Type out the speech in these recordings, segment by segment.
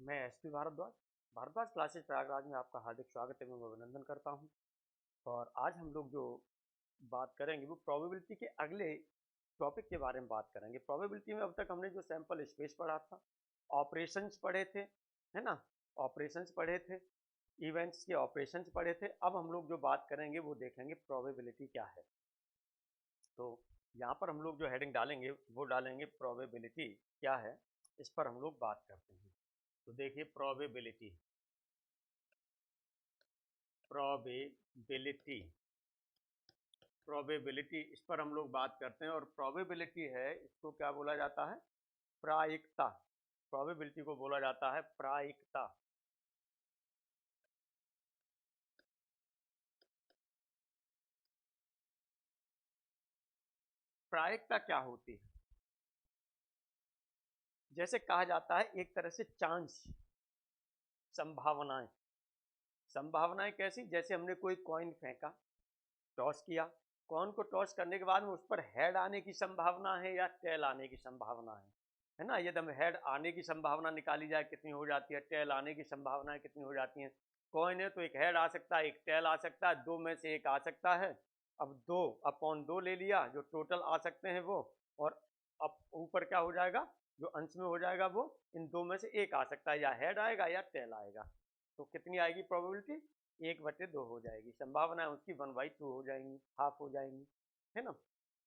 मैं SP Bhardwaj Bhardwaj classes Prayagraj में आपका हार्दिक स्वागत एवं अभिनंदन करता हूं। और आज हम लोग जो बात करेंगे वो प्रोबेबिलिटी के अगले टॉपिक के बारे में बात करेंगे। प्रोबेबिलिटी में अब तक हमने जो सैंपल स्पेस पढ़ा था, ऑपरेशंस पढ़े थे, है ना, ऑपरेशंस पढ़े थे, इवेंट्स के ऑपरेशंस पढ़े थे। अब हम लोग जो बात करेंगे वो देखेंगे प्रोबेबिलिटी क्या है। तो यहाँ पर हम लोग जो हेडिंग डालेंगे वो डालेंगे प्रोबेबिलिटी क्या है, इस पर हम लोग बात करते हैं। तो देखिए प्रोबेबिलिटी प्रोबेबिलिटी प्रोबेबिलिटी इस पर हम लोग बात करते हैं। और प्रोबेबिलिटी है, इसको क्या बोला जाता है? प्रायिकता। प्रोबेबिलिटी को बोला जाता है प्रायिकता। प्रायिकता क्या होती है? जैसे कहा जाता है एक तरह से चांस, संभावनाएं। संभावनाएं कैसी? जैसे हमने कोई कॉइन फेंका, टॉस किया, कॉइन को टॉस करने के बाद में उस पर हेड आने की संभावना है या टेल आने की संभावना है ना। यदि हम हेड आने की संभावना निकाली जाए कितनी हो जाती है, टेल आने की संभावना कितनी हो जाती है। कॉइन है तो एक हेड आ सकता है, एक टेल आ सकता है, दो में से एक आ सकता है। अब 2/2 ले लिया, जो टोटल आ सकते हैं वो, और अब ऊपर क्या हो जाएगा, जो अंश में हो जाएगा वो इन दो में से एक आ सकता है, या हेड आएगा या टेल आएगा। तो कितनी आएगी प्रोबेबिलिटी? 1/2 हो जाएगी। संभावना उसकी 1/2 हो जाएंगी, हाफ हो जाएंगी, है ना।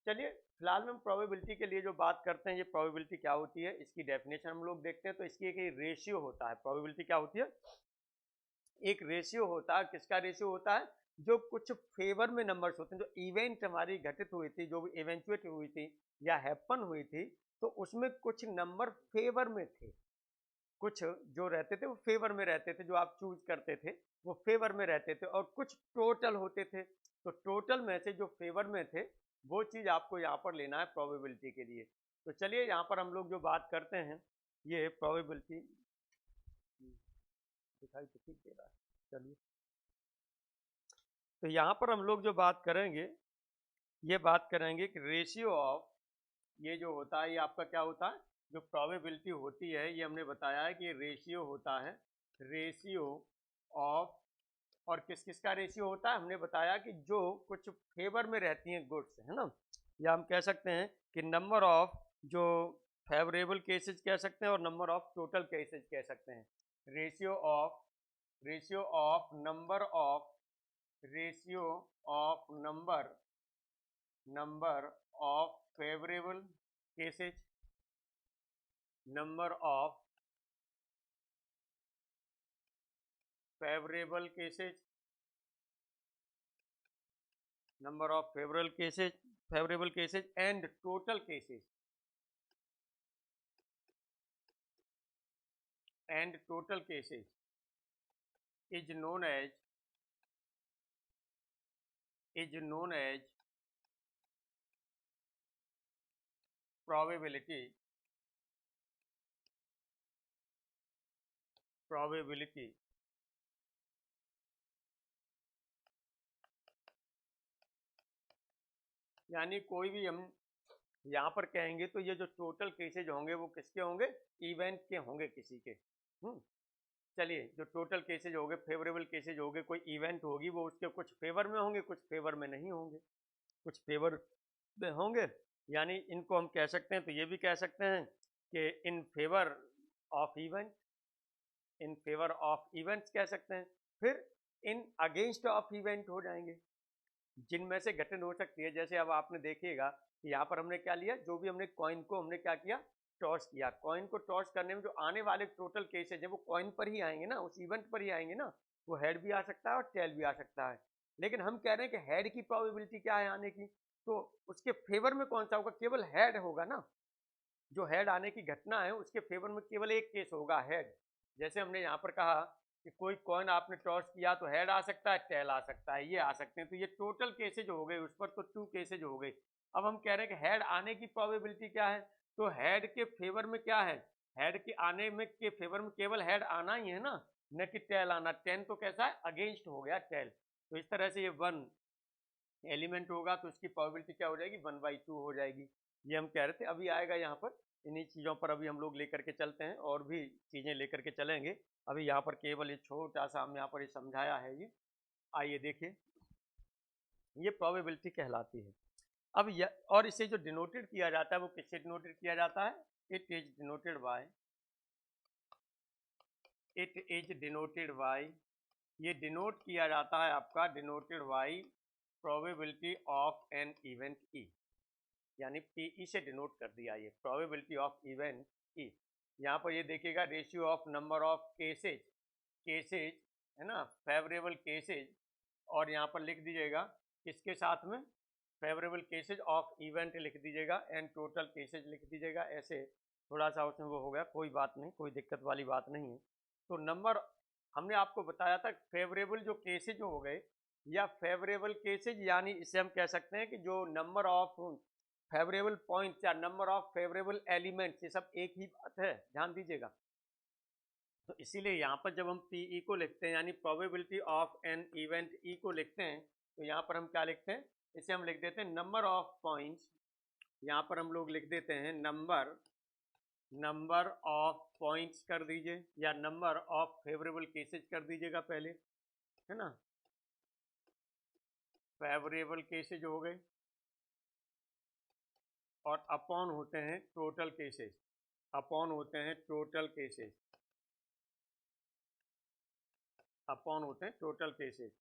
चलिए फिलहाल में हम प्रोबेबिलिटी के लिए जो बात करते हैं, ये प्रोबेबिलिटी क्या होती है इसकी डेफिनेशन हम लोग देखते हैं। तो इसकी एक रेशियो होता है। प्रोबेबिलिटी क्या होती है? एक रेशियो होता है। किसका रेशियो होता है? जो कुछ फेवर में नंबर्स होते हैं, जो इवेंट हमारी घटित हुई थी, जो भी इवेंचुएट हुई थी या हैपन हुई थी, तो उसमें कुछ नंबर फेवर में थे, कुछ जो रहते थे वो फेवर में रहते थे, जो आप चूज करते थे वो फेवर में रहते थे, और कुछ टोटल होते थे। तो टोटल में से जो फेवर में थे वो चीज आपको यहाँ पर लेना है प्रोबेबिलिटी के लिए। तो चलिए यहाँ पर हम लोग जो बात करते हैं, ये प्रोबेबिलिटी दिखाई तो ठीक दे रहा है। चलिए तो यहाँ पर हम लोग जो बात करेंगे, ये बात करेंगे कि रेशियो ऑफ, ये जो होता है ये आपका क्या होता है, जो प्रोबेबिलिटी होती है, ये हमने बताया है कि रेशियो होता है, रेशियो ऑफ। और किस किस का रेशियो होता है? हमने बताया कि जो कुछ फेवर में रहती हैं गुड्स, है ना, या हम कह सकते हैं कि नंबर ऑफ जो फेवरेबल केसेज कह सकते हैं और नंबर ऑफ टोटल केसेज कह सकते हैं। Ratio of number of ratio of number of favourable cases, number of favourable cases, number of favourable cases and total cases, is known as probability यानी कोई भी हम यहाँ पर कहेंगे तो ये जो टोटल केसेज होंगे वो किसके होंगे? इवेंट के होंगे, किसी के। चलिए जो टोटल केसेज होंगे, फेवरेबल केसेज होंगे, कोई इवेंट होगी वो उसके कुछ फेवर में होंगे, कुछ फेवर में नहीं होंगे, कुछ फेवर में होंगे। यानी इनको हम कह सकते हैं, तो ये भी कह सकते हैं कि in favour of event, in favour of events कह सकते हैं। फिर इन अगेंस्ट ऑफ इवेंट हो जाएंगे, जिनमें से घटन हो सकती है। जैसे अब आपने देखिएगा कि यहाँ पर हमने क्या लिया, जो भी हमने कॉइन को हमने क्या किया, टॉस किया। कॉइन को टॉस करने में जो आने वाले टोटल केसेज है वो कॉइन पर ही आएंगे ना, उस इवेंट पर ही आएंगे ना। वो हेड भी आ सकता है और टेल भी आ सकता है। लेकिन हम कह रहे हैं कि हेड की प्रोबेबिलिटी क्या है आने की, तो उसके फेवर में कौन सा होगा? केवल हेड होगा ना। जो हेड आने की घटना है उसके फेवर में केवल एक केस होगा, हेड। जैसे हमने यहाँ पर कहा कि कोई कॉइन आपने टॉस किया तो हेड आ सकता है, टेल आ सकता है, ये आ सकते हैं। तो ये टोटल केसेज हो गए, उस पर तो 2 केसेज हो गए। अब हम कह रहे हैं कि हेड आने की प्रोबेबिलिटी क्या है, तो हेड के फेवर में क्या है, हेड के आने में के फेवर में केवल हेड आना ही है ना, न कि टेल आना। 10 तो कैसा है, अगेंस्ट हो गया टेल। तो इस तरह से ये 1 एलिमेंट होगा तो उसकी प्रोबेबिलिटी क्या हो जाएगी, 1/2 हो जाएगी। ये हम कह रहे थे। अभी आएगा यहाँ पर इन्हीं चीज़ों पर अभी हम लोग लेकर के चलते हैं, और भी चीज़ें लेकर के चलेंगे। अभी यहाँ पर केवल ये छोटा सा हमने यहाँ पर ये समझाया है। ये आइए देखिए, ये प्रोबेबिलिटी कहलाती है। अब और इसे जो डिनोटेड किया जाता है वो किससे डिनोटेड किया जाता है? इट इज डिनोटेड बाय, ये डिनोट किया जाता है आपका, denoted by probability of an event E, यानी पीई से डिनोट कर दिया ये प्रोबेबिलिटी ऑफ इवेंट ई। यहाँ पर ये देखिएगा ratio of number of cases है ना, फेवरेबल केसेज, और यहाँ पर लिख दीजिएगा किसके साथ में, फेवरेबल केसेज ऑफ इवेंट लिख दीजिएगा, एंड टोटल केसेज लिख दीजिएगा। ऐसे थोड़ा सा उसमें वो हो गया, कोई बात नहीं, कोई दिक्कत वाली बात नहीं है। तो नंबर हमने आपको बताया था, फेवरेबल जो केसेज हो गए या फेवरेबल केसेज, यानी इसे हम कह सकते हैं कि जो नंबर ऑफ फेवरेबल पॉइंट्स या नंबर ऑफ फेवरेबल एलिमेंट्स, ये सब एक ही बात है, ध्यान दीजिएगा। तो इसीलिए यहाँ पर जब हम पीई को लिखते हैं, यानी probability of an event E को लिखते हैं, तो यहाँ पर हम क्या लिखते हैं, इसे हम लिख देते हैं नंबर ऑफ पॉइंट्स। यहाँ पर हम लोग लिख देते हैं नंबर ऑफ पॉइंट्स कर दीजिए, या नंबर ऑफ फेवरेबल केसेज कर दीजिएगा पहले, है ना, फेवरेबल केसेज हो गए, और अपॉन होते हैं टोटल केसेज, अपॉन होते हैं टोटल केसेज, अपॉन होते हैं टोटल केसेज।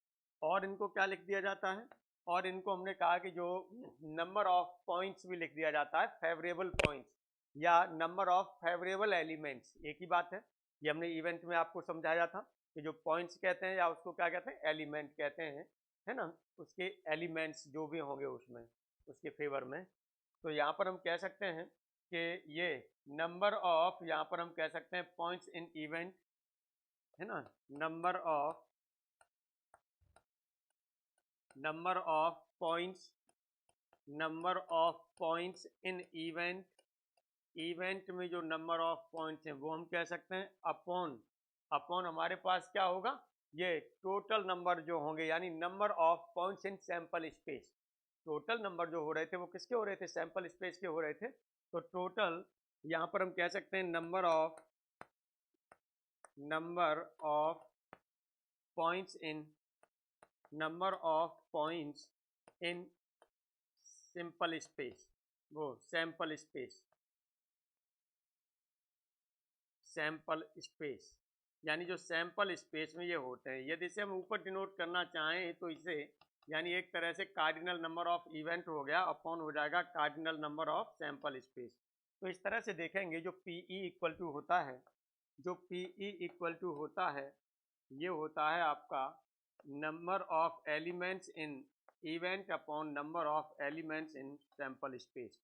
और इनको क्या लिख दिया जाता है, और इनको हमने कहा कि जो नंबर ऑफ पॉइंट्स भी लिख दिया जाता है, फेवरेबल पॉइंट्स या नंबर ऑफ फेवरेबल एलिमेंट्स, एक ही बात है। ये हमने इवेंट में आपको समझाया था कि जो पॉइंट्स कहते हैं या उसको क्या कहते हैं, एलिमेंट कहते हैं, है ना, उसके एलिमेंट्स जो भी होंगे उसमें, उसके फेवर में। तो यहाँ पर हम कह सकते हैं कि ये नंबर ऑफ, यहाँ पर हम कह सकते हैं पॉइंट्स इन इवेंट, है ना, number of points in event में जो नंबर ऑफ पॉइंट्स हैं वो हम कह सकते हैं अपॉन हमारे पास क्या होगा, ये टोटल नंबर जो होंगे, यानी number of points in sample space. Total number जो हो रहे थे वो किसके हो रहे थे, सैंपल स्पेस के हो रहे थे। तो टोटल यहाँ पर हम कह सकते हैं number of points in simple space, वो सैंपल स्पेस, यानी जो सैंपल स्पेस में ये होते हैं। यदि इसे हम ऊपर डिनोट करना चाहें तो इसे, यानी एक तरह से कार्डिनल नंबर ऑफ इवेंट हो गया, अपॉन हो जाएगा cardinal number of sample space. तो इस तरह से देखेंगे जो पीई इक्वल टू होता है, ये होता है आपका number of elements in event upon number of elements in sample space.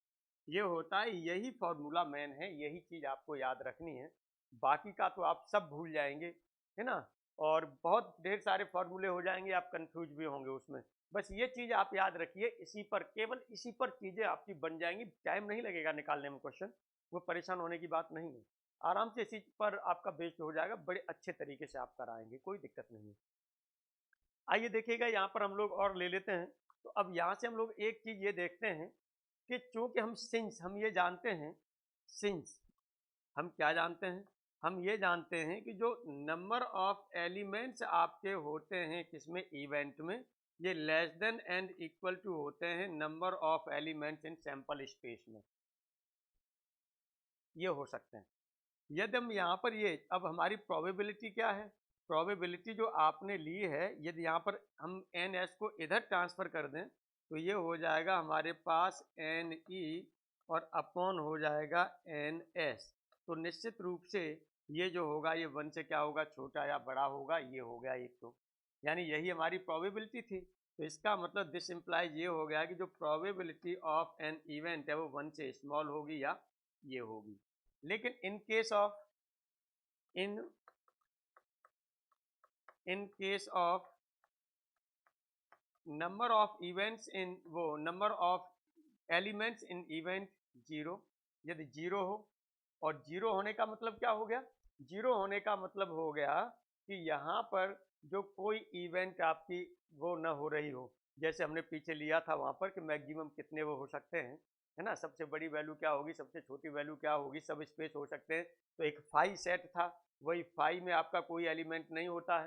ये होता है, यही फॉर्मूला मेन है, यही चीज़ आपको याद रखनी है। बाकी का तो आप सब भूल जाएंगे, है ना, और बहुत ढेर सारे फॉर्मूले हो जाएंगे, आप कंफ्यूज भी होंगे उसमें। बस ये चीज़ आप याद रखिए, इसी पर, केवल इसी पर चीज़ें आपकी बन जाएंगी, टाइम नहीं लगेगा निकालने में क्वेश्चन, वो परेशान होने की बात नहीं है। आराम से इसी पर आपका बेस्ड हो जाएगा, बड़े अच्छे तरीके से आप कराएंगे, कोई दिक्कत नहीं है। आइए देखिएगा, यहाँ पर हम लोग और ले लेते हैं। तो अब यहाँ से हम लोग एक चीज़ ये देखते हैं कि चूंकि हम ये जानते हैं, हम क्या जानते हैं, हम ये जानते हैं कि जो नंबर ऑफ एलिमेंट्स आपके होते हैं किसमें, इवेंट में, ये less than and equal to होते हैं number of elements in sample space में, ये हो सकते हैं। यदि हम यहाँ पर ये, अब हमारी प्रोबेबिलिटी क्या है, प्रोबेबिलिटी जो आपने ली है, यदि यहाँ पर हम एन एस को इधर ट्रांसफ़र कर दें तो ये हो जाएगा हमारे पास एन ई, और अपॉन हो जाएगा एन एस। तो निश्चित रूप से ये जो होगा, ये 1 से क्या होगा, छोटा या बड़ा होगा, ये हो गया एक। तो यानी यही हमारी प्रोबेबिलिटी थी। तो इसका मतलब दिस इम्प्लाइज ये हो गया कि जो प्रोबेबिलिटी ऑफ एन इवेंट है वो 1 से स्मॉल होगी या ये होगी। लेकिन in case of number of events in, वो number of elements in event 0, यदि 0 हो, और 0 होने का मतलब क्या हो गया, 0 होने का मतलब हो गया कि यहाँ पर जो कोई इवेंट आपकी वो न हो रही हो, जैसे हमने पीछे लिया था वहाँ पर कि मैक्सिमम कितने वो हो सकते हैं, है ना, सबसे बड़ी वैल्यू क्या होगी, सबसे छोटी वैल्यू क्या होगी, सब स्पेस हो सकते हैं। तो एक फाई सेट था, वही फाई में आपका कोई एलिमेंट नहीं होता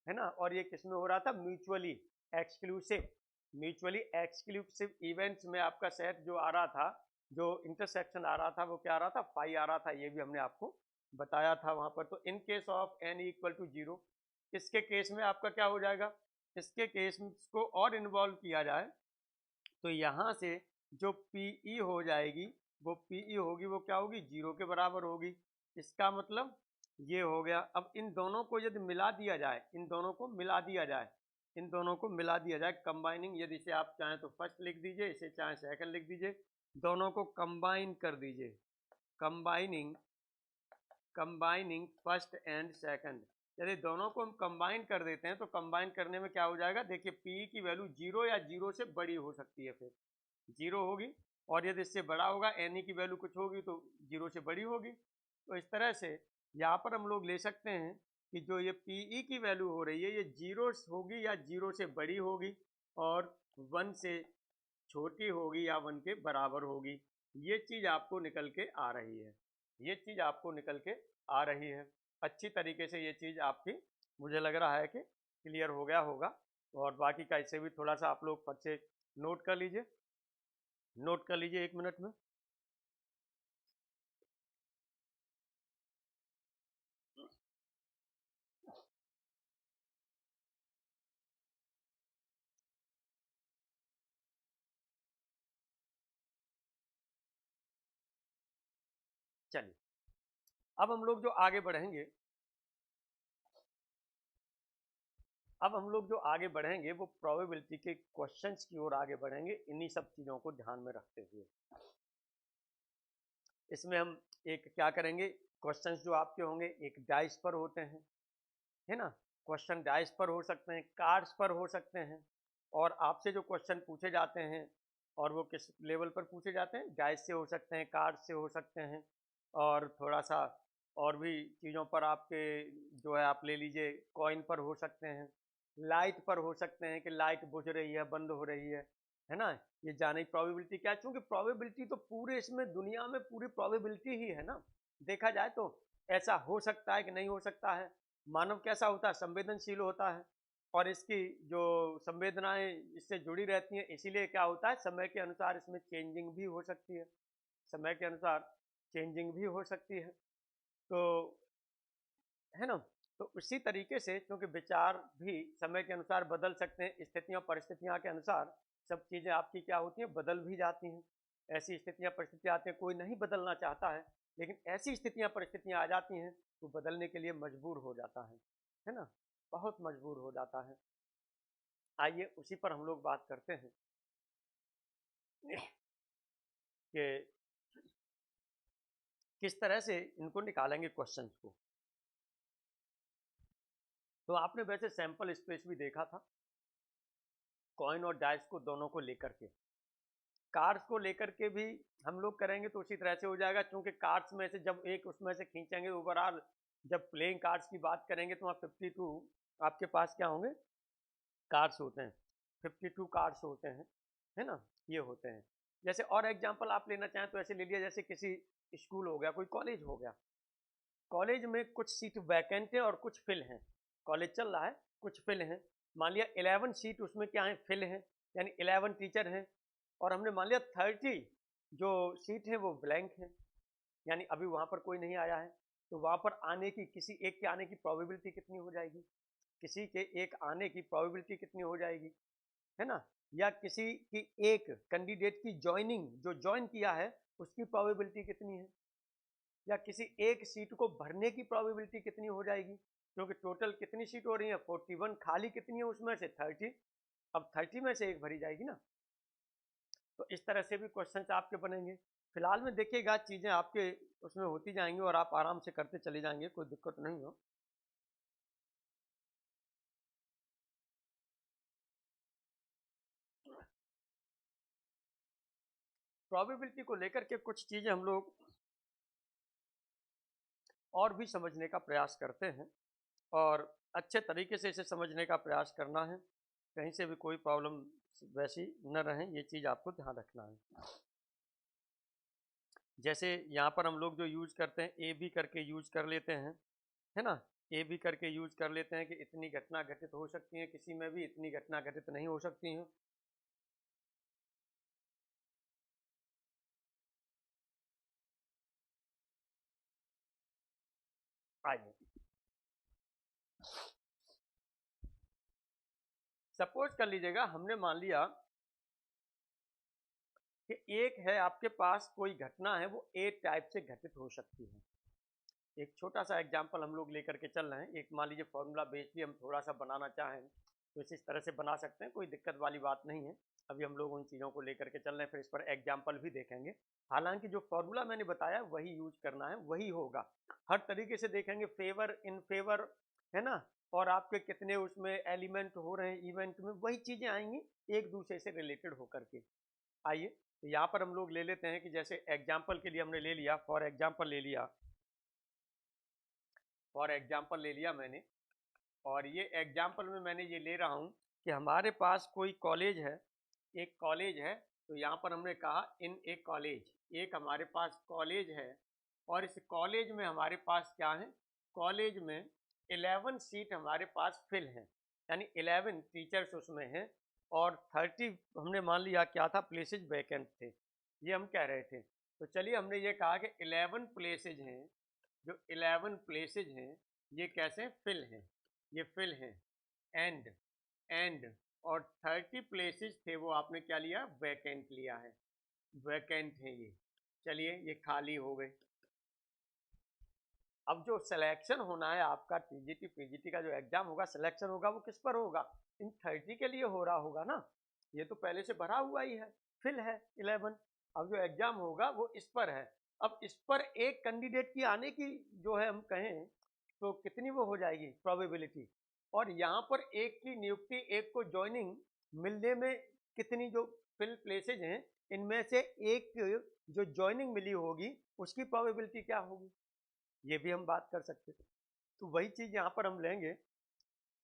है ना, और ये किस में हो रहा था, म्यूचुअली एक्सक्लूसिव इवेंट्स में आपका सेट जो आ रहा था, जो इंटरसेक्शन आ रहा था, वो क्या आ रहा था, फाई आ रहा था, ये भी हमने आपको बताया था वहां पर। तो in case of n equal to 0, इसके केस में आपका क्या हो जाएगा, इसके केस को और इन्वॉल्व किया जाए तो यहाँ से जो PE हो जाएगी, वो PE होगी, वो क्या होगी, 0 के बराबर होगी। इसका मतलब ये हो गया। अब इन दोनों को यदि मिला दिया जाए, इन दोनों को मिला दिया जाए कंबाइनिंग, यदि इसे आप चाहें तो फर्स्ट लिख दीजिए, इसे चाहें सेकंड लिख दीजिए, दोनों को कंबाइन कर दीजिए, कंबाइनिंग फर्स्ट एंड सेकंड। यदि दोनों को हम कंबाइन कर देते हैं तो कंबाइन करने में क्या हो जाएगा, देखिए PE की वैल्यू 0 या 0 से बड़ी हो सकती है, फिर 0 होगी, और यदि इससे बड़ा होगा NE की वैल्यू कुछ होगी तो 0 से बड़ी होगी। तो इस तरह से यहाँ पर हम लोग ले सकते हैं कि जो ये PE की वैल्यू हो रही है, ये 0 होगी या 0 से बड़ी होगी, और 1 से छोटी होगी या 1 के बराबर होगी। ये चीज़ आपको निकल के आ रही है, अच्छी तरीके से ये चीज़ आपकी, मुझे लग रहा है कि क्लियर हो गया होगा। और बाकी का इसे भी थोड़ा सा आप लोग बच्चे नोट कर लीजिए 1 मिनट में। चलिए, अब हम लोग जो आगे बढ़ेंगे वो प्रोबेबिलिटी के क्वेश्चंस की ओर आगे बढ़ेंगे, इन्हीं सब चीज़ों को ध्यान में रखते हुए। इसमें हम एक क्या करेंगे, क्वेश्चंस जो आपके होंगे एक डाइस पर होते हैं, है ना, क्वेश्चन डाइस पर हो सकते हैं, कार्ड्स पर हो सकते हैं, और आपसे जो क्वेश्चन पूछे जाते हैं और वो किस लेवल पर पूछे जाते हैं, डाइस से हो सकते हैं, कार्ड से हो सकते हैं, और थोड़ा सा और भी चीज़ों पर आपके जो है आप ले लीजिए, कॉइन पर हो सकते हैं, लाइट पर हो सकते हैं कि लाइट बुझ रही है, बंद हो रही है ना, ये जाने की प्रोबेबिलिटी क्या है, चूंकि प्रोबेबिलिटी तो पूरे इसमें दुनिया में पूरी प्रोबेबिलिटी ही है ना, देखा जाए तो ऐसा हो सकता है कि नहीं हो सकता है। मानव कैसा होता है, संवेदनशील होता है, और इसकी जो संवेदनाएं इससे जुड़ी रहती हैं, इसीलिए क्या होता है, समय के अनुसार इसमें चेंजिंग भी हो सकती है, तो है ना। तो उसी तरीके से क्योंकि विचार भी समय के अनुसार बदल सकते हैं, स्थितियों परिस्थितियों के अनुसार सब चीज़ें आपकी क्या होती हैं, बदल भी जाती हैं। ऐसी स्थितियां परिस्थितियां आती हैं, कोई नहीं बदलना चाहता है, लेकिन ऐसी स्थितियां परिस्थितियां आ जाती हैं तो बदलने के लिए मजबूर हो जाता है ना, बहुत मजबूर हो जाता है। आइए उसी पर हम लोग बात करते हैं कि किस तरह से इनको निकालेंगे क्वेश्चंस को। तो आपने वैसे सैंपल स्पेस भी देखा था, कॉइन और डाइस को दोनों को लेकर के, कार्ड्स को लेकर के भी हम लोग करेंगे तो उसी तरह से हो जाएगा, क्योंकि कार्ड्स में से जब एक उसमें से खींचेंगे ओवरऑल, जब प्लेइंग कार्ड्स की बात करेंगे तो वहाँ 52 आपके पास क्या होंगे, कार्ड्स होते हैं, 52 कार्ड्स होते हैं, है ना, ये होते हैं। जैसे और एग्जांपल आप लेना चाहें तो ऐसे ले लिया, जैसे किसी स्कूल हो गया, कोई कॉलेज हो गया, कॉलेज में कुछ सीट वैकेंट है और कुछ फिल हैं, कॉलेज चल रहा है, कुछ फिल हैं, मान लिया 11 सीट उसमें क्या है, फिल हैं, यानी 11 टीचर हैं, और हमने मान लिया 30 जो सीट है वो ब्लैंक है, यानी अभी वहां पर कोई नहीं आया है। तो वहां पर आने की, किसी एक के आने की प्रोबेबिलिटी कितनी हो जाएगी, किसी के एक आने की प्रोबेबिलिटी कितनी हो जाएगी, है ना, या किसी की एक कैंडिडेट की ज्वाइनिंग, जो ज्वाइन किया है उसकी प्रोबेबिलिटी कितनी है, या किसी एक सीट को भरने की प्रोबेबिलिटी कितनी हो जाएगी, क्योंकि टोटल कितनी सीट हो रही है 41, खाली कितनी है उसमें से 30, अब 30 में से एक भरी जाएगी ना। तो इस तरह से भी क्वेश्चंस आपके बनेंगे। फिलहाल में देखिएगा चीज़ें आपके उसमें होती जाएंगी और आप आराम से करते चले जाएंगे, कोई दिक्कत नहीं हो। प्रोबेबिलिटी को लेकर के कुछ चीज़ें हम लोग और भी समझने का प्रयास करते हैं, और अच्छे तरीके से इसे समझने का प्रयास करना है, कहीं से भी कोई प्रॉब्लम वैसी न रहे, ये चीज़ आपको ध्यान रखना है। जैसे यहाँ पर हम लोग जो यूज करते हैं ए बी करके यूज कर लेते हैं, है ना, ए बी करके यूज कर लेते हैं कि इतनी घटना घटित हो सकती है किसी में भी, इतनी घटना घटित नहीं हो सकती है। आइए सपोज कर लीजिएगा हमने मान लिया कि एक है आपके पास कोई घटना है वो ए टाइप से घटित हो सकती है। एक छोटा सा एग्जांपल हम लोग लेकर के चल रहे हैं, एक मान लीजिए फॉर्मूला बेस भी हम थोड़ा सा बनाना चाहें तो इस तरह से बना सकते हैं, कोई दिक्कत वाली बात नहीं है। अभी हम लोग उन चीज़ों को लेकर के चल रहे हैं, फिर इस पर एग्जाम्पल भी देखेंगे। हालांकि जो फॉर्मूला मैंने बताया वही यूज करना है, वही होगा। हर तरीके से देखेंगे, फेवर इन फेवर, है ना, और आपके कितने उसमें एलिमेंट हो रहे हैं इवेंट में, वही चीज़ें आएंगी एक दूसरे से रिलेटेड होकर के। आइए तो यहाँ पर हम लोग ले लेते हैं कि जैसे एग्जाम्पल के लिए हमने ले लिया, फॉर एग्जाम्पल ले लिया मैंने, और ये एग्जाम्पल में मैंने ये ले रहा हूँ कि हमारे पास कोई कॉलेज है, एक कॉलेज है। तो यहाँ पर हमने कहा इन ए कॉलेज, एक हमारे पास कॉलेज है, और इस कॉलेज में हमारे पास क्या है, कॉलेज में 11 सीट हमारे पास फिल हैं, यानी 11 टीचर्स उसमें हैं, और 30 हमने मान लिया क्या था, प्लेसेज वैकेंट थे, ये हम कह रहे थे। तो चलिए हमने ये कहा कि 11 प्लेसेज हैं, जो 11 प्लेसेज हैं ये कैसे फिल हैं, ये फिल हैं, एंड और 30 प्लेसेज थे वो आपने क्या लिया, वैकेंट लिया है, वैकेंट है ये। चलिए ये खाली हो गए। अब जो सिलेक्शन होना है आपका टीजीटी पीजीटी का जो एग्जाम होगा, सिलेक्शन होगा, वो किस पर होगा, इन 30 के लिए हो रहा होगा ना, ये तो पहले से भरा हुआ ही है, फिल है 11। अब जो एग्जाम होगा वो इस पर है। अब इस पर एक कैंडिडेट की आने की जो है हम कहें तो कितनी वो हो जाएगी प्रोबेबिलिटी, और यहाँ पर एक की नियुक्ति, एक को ज्वाइनिंग मिलने में कितनी, जो फिल प्लेसेज हैं इनमें से एक जो ज्वाइनिंग मिली होगी उसकी प्रोबेबिलिटी क्या होगी, ये भी हम बात कर सकते हैं। तो वही चीज़ यहाँ पर हम लेंगे,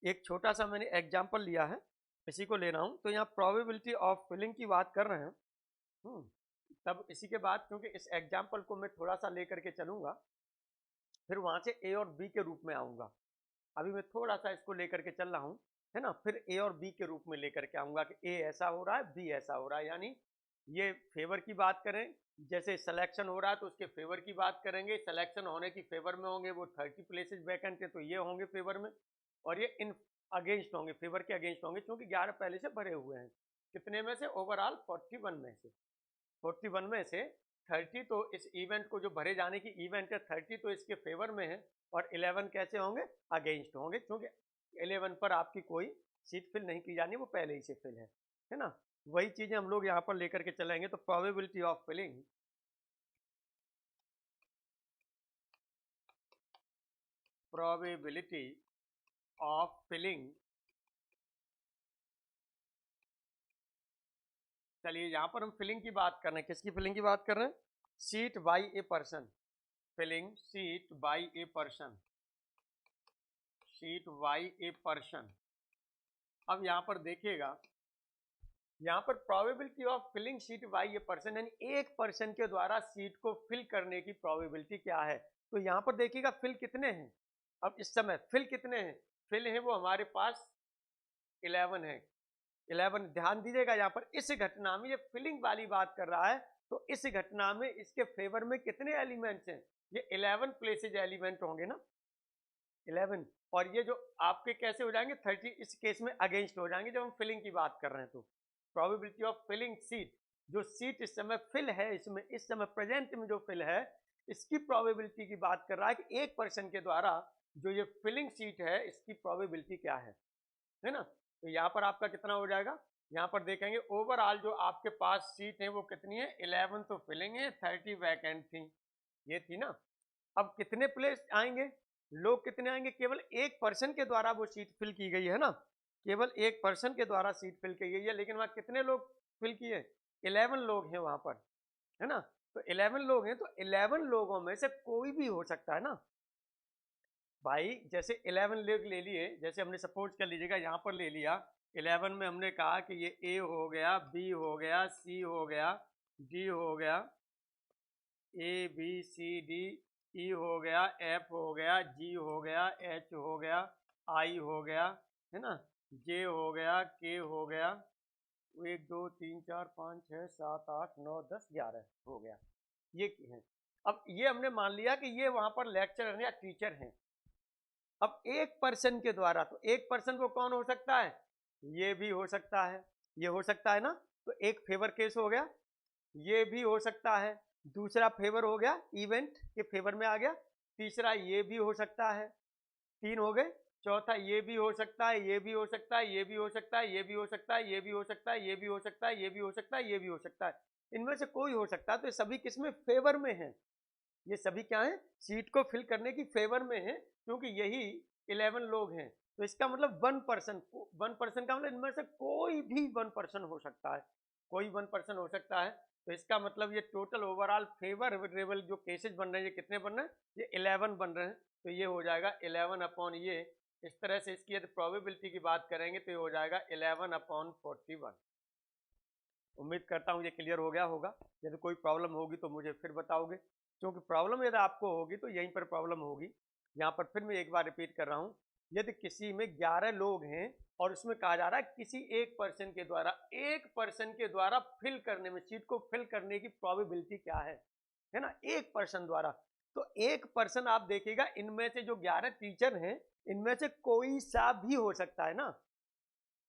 एक छोटा सा मैंने एग्जाम्पल लिया है, इसी को ले रहा हूँ। तो यहाँ प्रोबेबिलिटी ऑफ फिलिंग की बात कर रहे हैं। तब इसी के बाद क्योंकि इस एग्जाम्पल को मैं थोड़ा सा लेकर के चलूँगा, फिर वहाँ से ए और बी के रूप में आऊँगा। अभी मैं थोड़ा सा इसको लेकर के चल रहा हूँ, है ना, फिर ए और बी के रूप में लेकर के आऊँगा कि ए ऐसा हो रहा है, बी ऐसा हो रहा है, यानी ये फेवर की बात करें, जैसे सिलेक्शन हो रहा है तो उसके फेवर की बात करेंगे, सिलेक्शन होने की फेवर में होंगे, वो 30 प्लेसेज वैकेंट है तो ये होंगे फेवर में, और ये इन अगेंस्ट होंगे, फेवर के अगेंस्ट होंगे, क्योंकि 11 पहले से भरे हुए हैं। कितने में से, ओवरऑल 41 में से, 41 में से 30 तो इस इवेंट को, जो भरे जाने की इवेंट है 30 तो इसके फेवर में है, और 11 कैसे होंगे, अगेंस्ट होंगे, क्योंकि 11 पर आपकी कोई सीट फिल नहीं की जानी, वो पहले ही से फिल है ना। वही चीजें हम लोग यहाँ पर लेकर के चलेंगे। तो probability of filling, probability of filling, चलिए यहाँ पर हम फिलिंग की बात कर रहे हैं, किसकी फिलिंग की बात कर रहे हैं, seat by a person, filling seat by a person, seat by a person. अब यहाँ पर देखिएगा, यहाँ पर probability of filling seat by a person, यानी एक पर्सन के द्वारा सीट को फिल करने की प्रोबेबिलिटी क्या है। तो यहाँ पर देखिएगा फिल कितने हैं, अब इस समय फिल कितने हैं, फिल है वो हमारे पास 11 है, 11। ध्यान दीजिएगा यहाँ पर इस घटना में ये फिलिंग वाली बात कर रहा है, तो इस घटना में इसके फेवर में कितने एलिमेंट्स हैं, ये 11 प्लेसेज एलिमेंट होंगे ना, 11, और ये जो आपके कैसे हो जाएंगे 30, इस केस में अगेंस्ट हो जाएंगे जब हम फिलिंग की बात कर रहे हैं। तो प्रोबेबिलिटी ऑफ फिलिंग सीट, जो सीट इस समय फिल है, इसमें इस समय प्रेजेंट में जो फिल है, इसकी प्रोबेबिलिटी की बात कर रहा है कि एक पर्सन के द्वारा जो ये फिलिंग सीट है इसकी प्रोबेबिलिटी क्या है ना। तो यहाँ पर आपका कितना हो जाएगा, यहाँ पर देखेंगे ओवरऑल जो आपके पास सीट है वो कितनी है, 11 तो फिलिंग है, 30 वैकेंट थी, ये थी ना। अब कितने प्लेस आएंगे, लोग कितने आएंगे, केवल एक पर्सन के द्वारा वो सीट फिल की गई है ना, केवल एक पर्सन के द्वारा सीट फिल की गई है, लेकिन वहां कितने लोग फिल किए, 11 लोग हैं वहां पर, है ना। तो 11 लोग हैं, तो 11 लोगों में से कोई भी हो सकता है ना भाई। जैसे 11 लोग ले लिए, जैसे हमने सपोज कर लीजिएगा यहाँ पर ले लिया 11 में हमने कहा कि ये ए हो गया, बी हो गया, सी हो गया, डी हो गया, ए बी सी डी, ई हो गया, एफ हो गया, जी हो गया, एच हो गया, आई हो गया, है ना, जे हो गया, के हो गया, 1 2 3 4 5 6 7 8 9 10 11 हो गया, ये है। अब ये हमने मान लिया कि ये वहां पर लेक्चरर है या टीचर हैं। अब एक पर्सन के द्वारा, तो एक पर्सन को कौन हो सकता है, ये भी हो सकता है, ये हो सकता है ना, तो एक फेवर केस हो गया, ये भी हो सकता है, दूसरा फेवर हो गया, इवेंट के फेवर में आ गया, तीसरा ये भी हो सकता है, 3 हो गए, चौथा ये भी हो सकता है, ये भी हो सकता है, ये भी हो सकता है, ये भी हो सकता है, ये भी हो सकता है, ये भी हो सकता है, ये भी हो सकता है, ये भी हो सकता है, इनमें से कोई हो सकता है। तो ये सभी किसमें, फेवर में है, ये सभी क्या है, सीट को फिल करने की फेवर में है, क्योंकि यही 11 लोग हैं। तो इसका मतलब 1 पर्सन, 1 पर्सन का मतलब इनमें से कोई भी 1 पर्सन हो सकता है, कोई 1 पर्सन हो सकता है। तो इसका मतलब ये टोटल ओवरऑल फेवरेबल जो केसेज बन रहे हैं, ये कितने बन रहे हैं, ये 11 बन रहे हैं। तो ये हो जाएगा 11 अपॉन ये, इस तरह से इसकी यदि प्रोबेबिलिटी की बात करेंगे तो ये हो जाएगा 11 अपॉन 41। उम्मीद करता हूँ ये क्लियर हो गया होगा। यदि कोई प्रॉब्लम होगी तो मुझे फिर बताओगे, क्योंकि प्रॉब्लम यदि आपको होगी तो यहीं पर प्रॉब्लम होगी। यहाँ पर फिर मैं एक बार रिपीट कर रहा हूँ, यदि किसी में 11 लोग हैं और उसमें कहा जा रहा है किसी एक पर्सन के द्वारा, एक पर्सन के द्वारा फिल करने में, सीट को फिल करने की प्रोबेबिलिटी क्या है ना, एक पर्सन द्वारा। तो एक पर्सन आप देखिएगा, इनमें से जो 11 टीचर हैं, इनमें से कोई सा भी हो सकता है ना,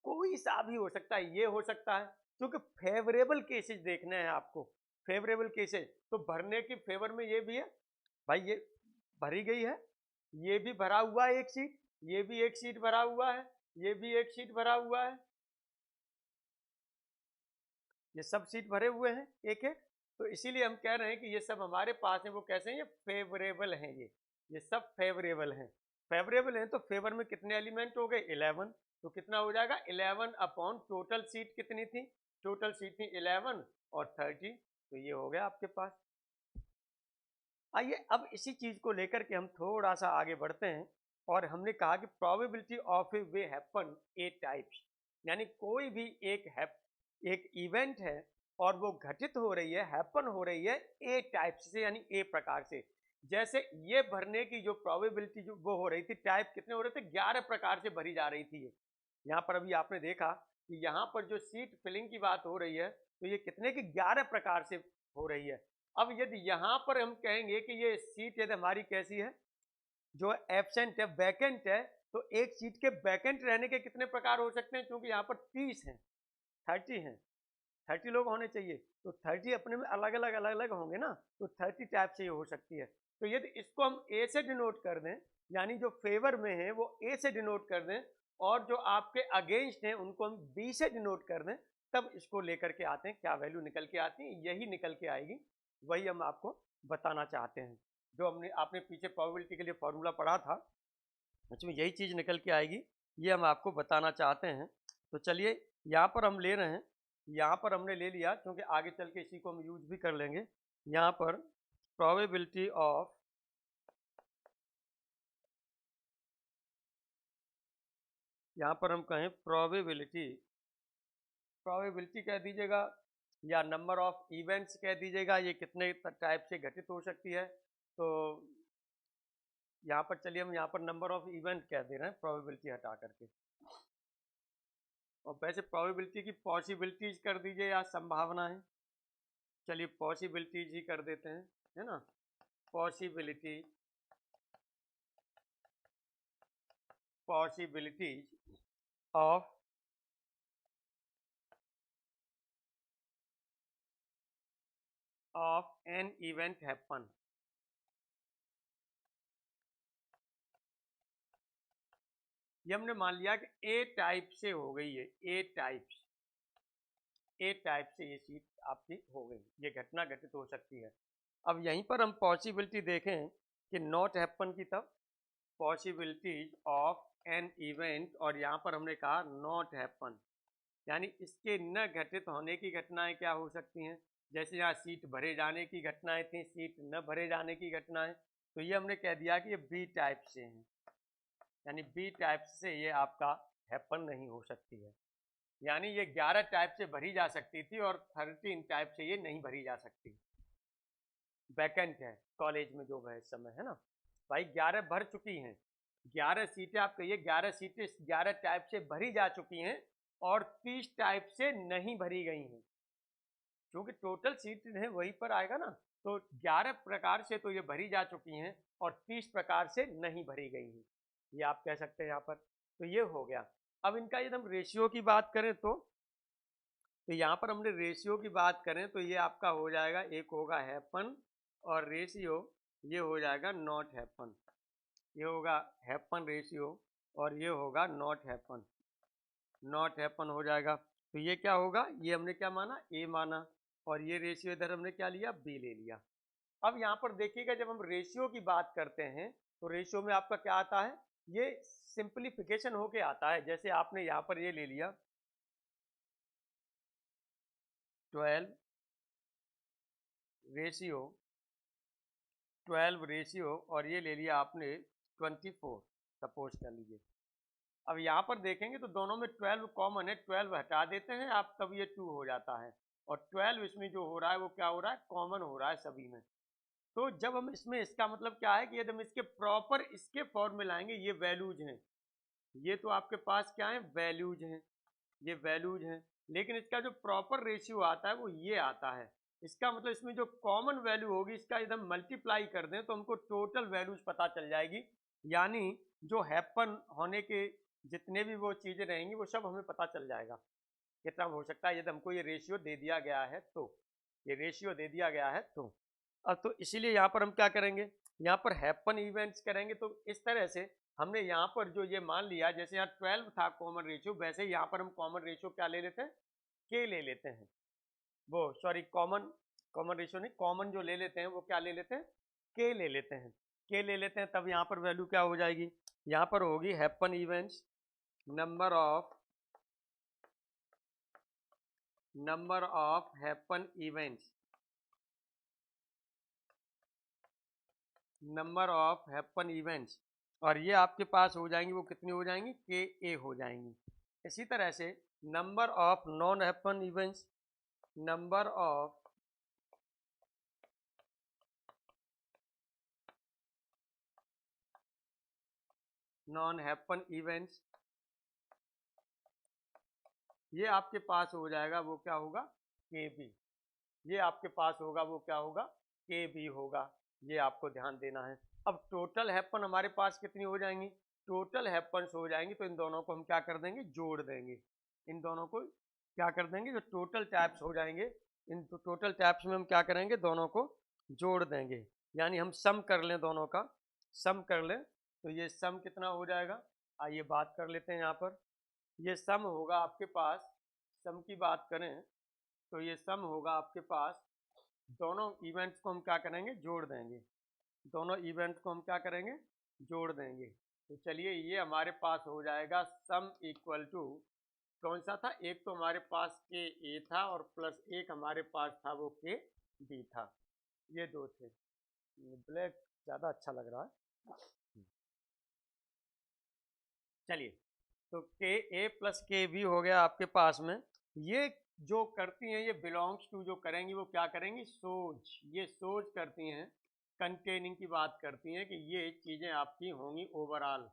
कोई सा भी हो सकता है, ये हो सकता है, क्योंकि फेवरेबल केसेस देखने हैं आपको, फेवरेबल केसेस। तो भरने की फेवर में ये भी है, भाई ये भरी गई है, ये भी भरा हुआ है एक सीट, ये भी एक सीट भरा हुआ है, ये भी एक सीट भरा हुआ है, ये सब सीट भरे हुए हैं एक एक। तो इसीलिए हम कह रहे हैं कि ये सब हमारे पास है, वो कैसे हैं, ये फेवरेबल हैं, ये सब फेवरेबल हैं। फेवरेबल हैं तो फेवर में कितने एलिमेंट हो गए, 11। तो कितना हो जाएगा, 11 अपॉन टोटल सीट कितनी थी, टोटल सीट थी 11 और 30, तो ये हो गया आपके पास। आइए अब इसी चीज को लेकर के हम थोड़ा सा आगे बढ़ते हैं, और हमने कहा कि probability of A way happen A types, यानी कोई भी एक इवेंट है और वो घटित हो रही है, हैपन हो रही है ए टाइप से, यानी ए प्रकार से। जैसे ये भरने की जो प्रोबेबिलिटी जो वो हो रही थी, टाइप कितने हो रहे थे, 11 प्रकार से भरी जा रही थी। यहाँ पर अभी आपने देखा कि यहाँ पर जो सीट फिलिंग की बात हो रही है, तो ये कितने की, 11 प्रकार से हो रही है। अब यदि यहाँ पर हम कहेंगे कि ये सीट यदि हमारी कैसी है, जो एब्सेंट है, वैकेंट है, तो एक सीट के वैकेंट रहने के कितने प्रकार हो सकते हैं, क्योंकि यहाँ पर 30 हैं, 30 हैं, 30 लोग होने चाहिए, तो 30 अपने में अलग अलग होंगे ना, तो 30 टाइप से ये हो सकती है। तो यदि इसको हम ए से डिनोट कर दें, यानी जो फेवर में है वो ए से डिनोट कर दें, और जो आपके अगेंस्ट हैं उनको हम बी से डिनोट कर दें, तब इसको लेकर के आते हैं, क्या वैल्यू निकल के आती है, यही निकल के आएगी, वही हम आपको बताना चाहते हैं। जो आपने पीछे प्रोबेबिलिटी के लिए फॉर्मूला पढ़ा था, उसमें यही चीज़ निकल के आएगी, ये हम आपको बताना चाहते हैं। तो चलिए यहाँ पर हम ले रहे हैं, यहाँ पर हमने ले लिया, क्योंकि आगे चल के इसी को हम यूज भी कर लेंगे। यहाँ पर प्रोबेबिलिटी ऑफ, यहाँ पर हम कहें प्रोबेबिलिटी, प्रोबेबिलिटी कह दीजिएगा या नंबर ऑफ इवेंट्स कह दीजिएगा, ये कितने टाइप से घटित हो सकती है। तो यहाँ पर चलिए हम यहाँ पर नंबर ऑफ इवेंट कह दे रहे हैं, प्रोबेबिलिटी हटा करके। और वैसे प्रोबेबिलिटी की पॉसिबिलिटीज कर दीजिए या संभावना है, चलिए पॉसिबिलिटीज ही कर देते हैं, है ना, possibilities, possibilities of an event happen. ये हमने मान लिया कि ए टाइप से हो गई है, ए टाइप से ये सीट आपकी हो गई, ये घटना घटित हो सकती है। अब यहीं पर हम पॉसिबिलिटी देखें कि नॉट हैपन की, तब पॉसिबिलिटीज ऑफ एन इवेंट, और यहाँ पर हमने कहा नॉट हैपन, यानी इसके न घटित होने की घटनाएं क्या हो सकती हैं, जैसे यहाँ सीट भरे जाने की घटनाएं थी, सीट न भरे जाने की घटनाएं, तो ये हमने कह दिया कि ये बी टाइप से हैं, यानी बी टाइप से ये आपका हैपन नहीं हो सकती है। यानी ये 11 टाइप से भरी जा सकती थी और 13 टाइप से ये नहीं भरी जा सकती। वैकेंट है, कॉलेज में जॉब है इस समय, है ना भाई। 11 भर चुकी हैं, 11 सीटें आप कहिए, 11 सीटें 11 टाइप से भरी जा चुकी हैं और 30 टाइप से नहीं भरी गई हैं, क्योंकि टोटल सीट है वही पर आएगा ना। तो 11 प्रकार से तो ये भरी जा चुकी हैं और 30 प्रकार से नहीं भरी गई हैं, ये आप कह सकते हैं यहाँ पर। तो ये हो गया। अब इनका यदि हम रेशियो की बात करें तो यहाँ पर हमने रेशियो की बात करें तो ये आपका हो जाएगा, एक होगा हैपन और रेशियो ये हो जाएगा नॉट हैपन, ये होगा हैपन रेशियो और ये होगा नॉट हैपन, नॉट हैपन हो जाएगा। तो ये क्या होगा, ये हमने क्या माना, ए माना, और ये रेशियो इधर हमने क्या लिया, बी ले लिया। अब यहाँ पर देखिएगा, जब हम रेशियो की बात करते हैं तो रेशियो में आपका क्या आता है, ये सिंप्लीफिकेशन होके आता है। जैसे आपने यहाँ पर ये ले लिया 12 रेशियो और ये ले लिया आपने 24, सपोज कर लीजिए। अब यहाँ पर देखेंगे तो दोनों में 12 कॉमन है, 12 हटा देते हैं आप, तब ये 2 हो जाता है, और 12 इसमें जो हो रहा है वो क्या हो रहा है, कॉमन हो रहा है सभी में। तो जब हम इसमें, इसका मतलब क्या है कि यदि हम इसके प्रॉपर इसके फॉर्म में लाएंगे, ये वैल्यूज हैं, ये तो आपके पास क्या है, वैल्यूज हैं, ये वैल्यूज हैं, लेकिन इसका जो प्रॉपर रेशियो आता है वो ये आता है। इसका मतलब इसमें जो कॉमन वैल्यू होगी, इसका एकदम मल्टीप्लाई कर दें तो हमको टोटल वैल्यूज पता चल जाएगी, यानी जो हैपन होने के जितने भी वो चीजें रहेंगी वो सब हमें पता चल जाएगा कितना हो सकता है, यदि हमको ये रेशियो दे दिया गया है तो, ये रेशियो दे दिया गया है तो। अब तो इसीलिए यहाँ पर हम क्या करेंगे, यहाँ पर हैपन इवेंट्स करेंगे। तो इस तरह से हमने यहाँ पर जो ये मान लिया, जैसे यहाँ 12 था कॉमन रेशियो, वैसे यहाँ पर हम कॉमन रेशियो क्या ले लेते हैं, के ले लेते हैं, वो सॉरी कॉमन रेशियो नहीं, कॉमन जो ले लेते हैं वो क्या ले लेते हैं, के ले लेते हैं, के ले लेते हैं। तब यहाँ पर वैल्यू क्या हो जाएगी, यहाँ पर होगी happen events number of happen events, number of happen events, और ये आपके पास हो जाएंगी, वो कितनी हो जाएंगी, के ए हो जाएंगी। इसी तरह से number of non happen events, number of non happen events, ये आपके पास हो जाएगा, वो क्या होगा, के बी, ये आपके पास होगा, वो क्या होगा, के बी होगा, ये आपको ध्यान देना है। अब टोटल हैपन हमारे पास कितनी हो जाएंगी, टोटल हैपन्स हो जाएंगी, तो इन दोनों को हम क्या कर देंगे, जोड़ देंगे, इन दोनों को क्या कर देंगे, जो टोटल टैप्स हो जाएंगे, इन टोटल टैप्स में हम क्या करेंगे, दोनों को जोड़ देंगे, यानी हम सम कर लें, दोनों का सम कर लें। तो ये सम कितना हो जाएगा, आइए बात कर लेते हैं। यहाँ पर ये सम होगा आपके पास, सम की बात करें तो ये सम होगा आपके पास, दोनों इवेंट्स को हम क्या करेंगे, जोड़ देंगे, दोनों इवेंट्स को हम क्या करेंगे, जोड़ देंगे। तो चलिए ये हमारे पास हो जाएगा सम इक्वल टू, कौन सा था, एक तो हमारे पास के ए था और प्लस एक हमारे पास था वो के बी था, ये दो थे। ब्लैक ज़्यादा अच्छा लग रहा है। चलिए, तो के ए प्लस के बी हो गया आपके पास में। ये जो करती हैं, ये बिलोंग्स टू जो करेंगी वो क्या करेंगी, सोच, ये सोच करती हैं, कंटेनिंग की बात करती हैं कि ये चीज़ें आपकी होंगी ओवरऑल,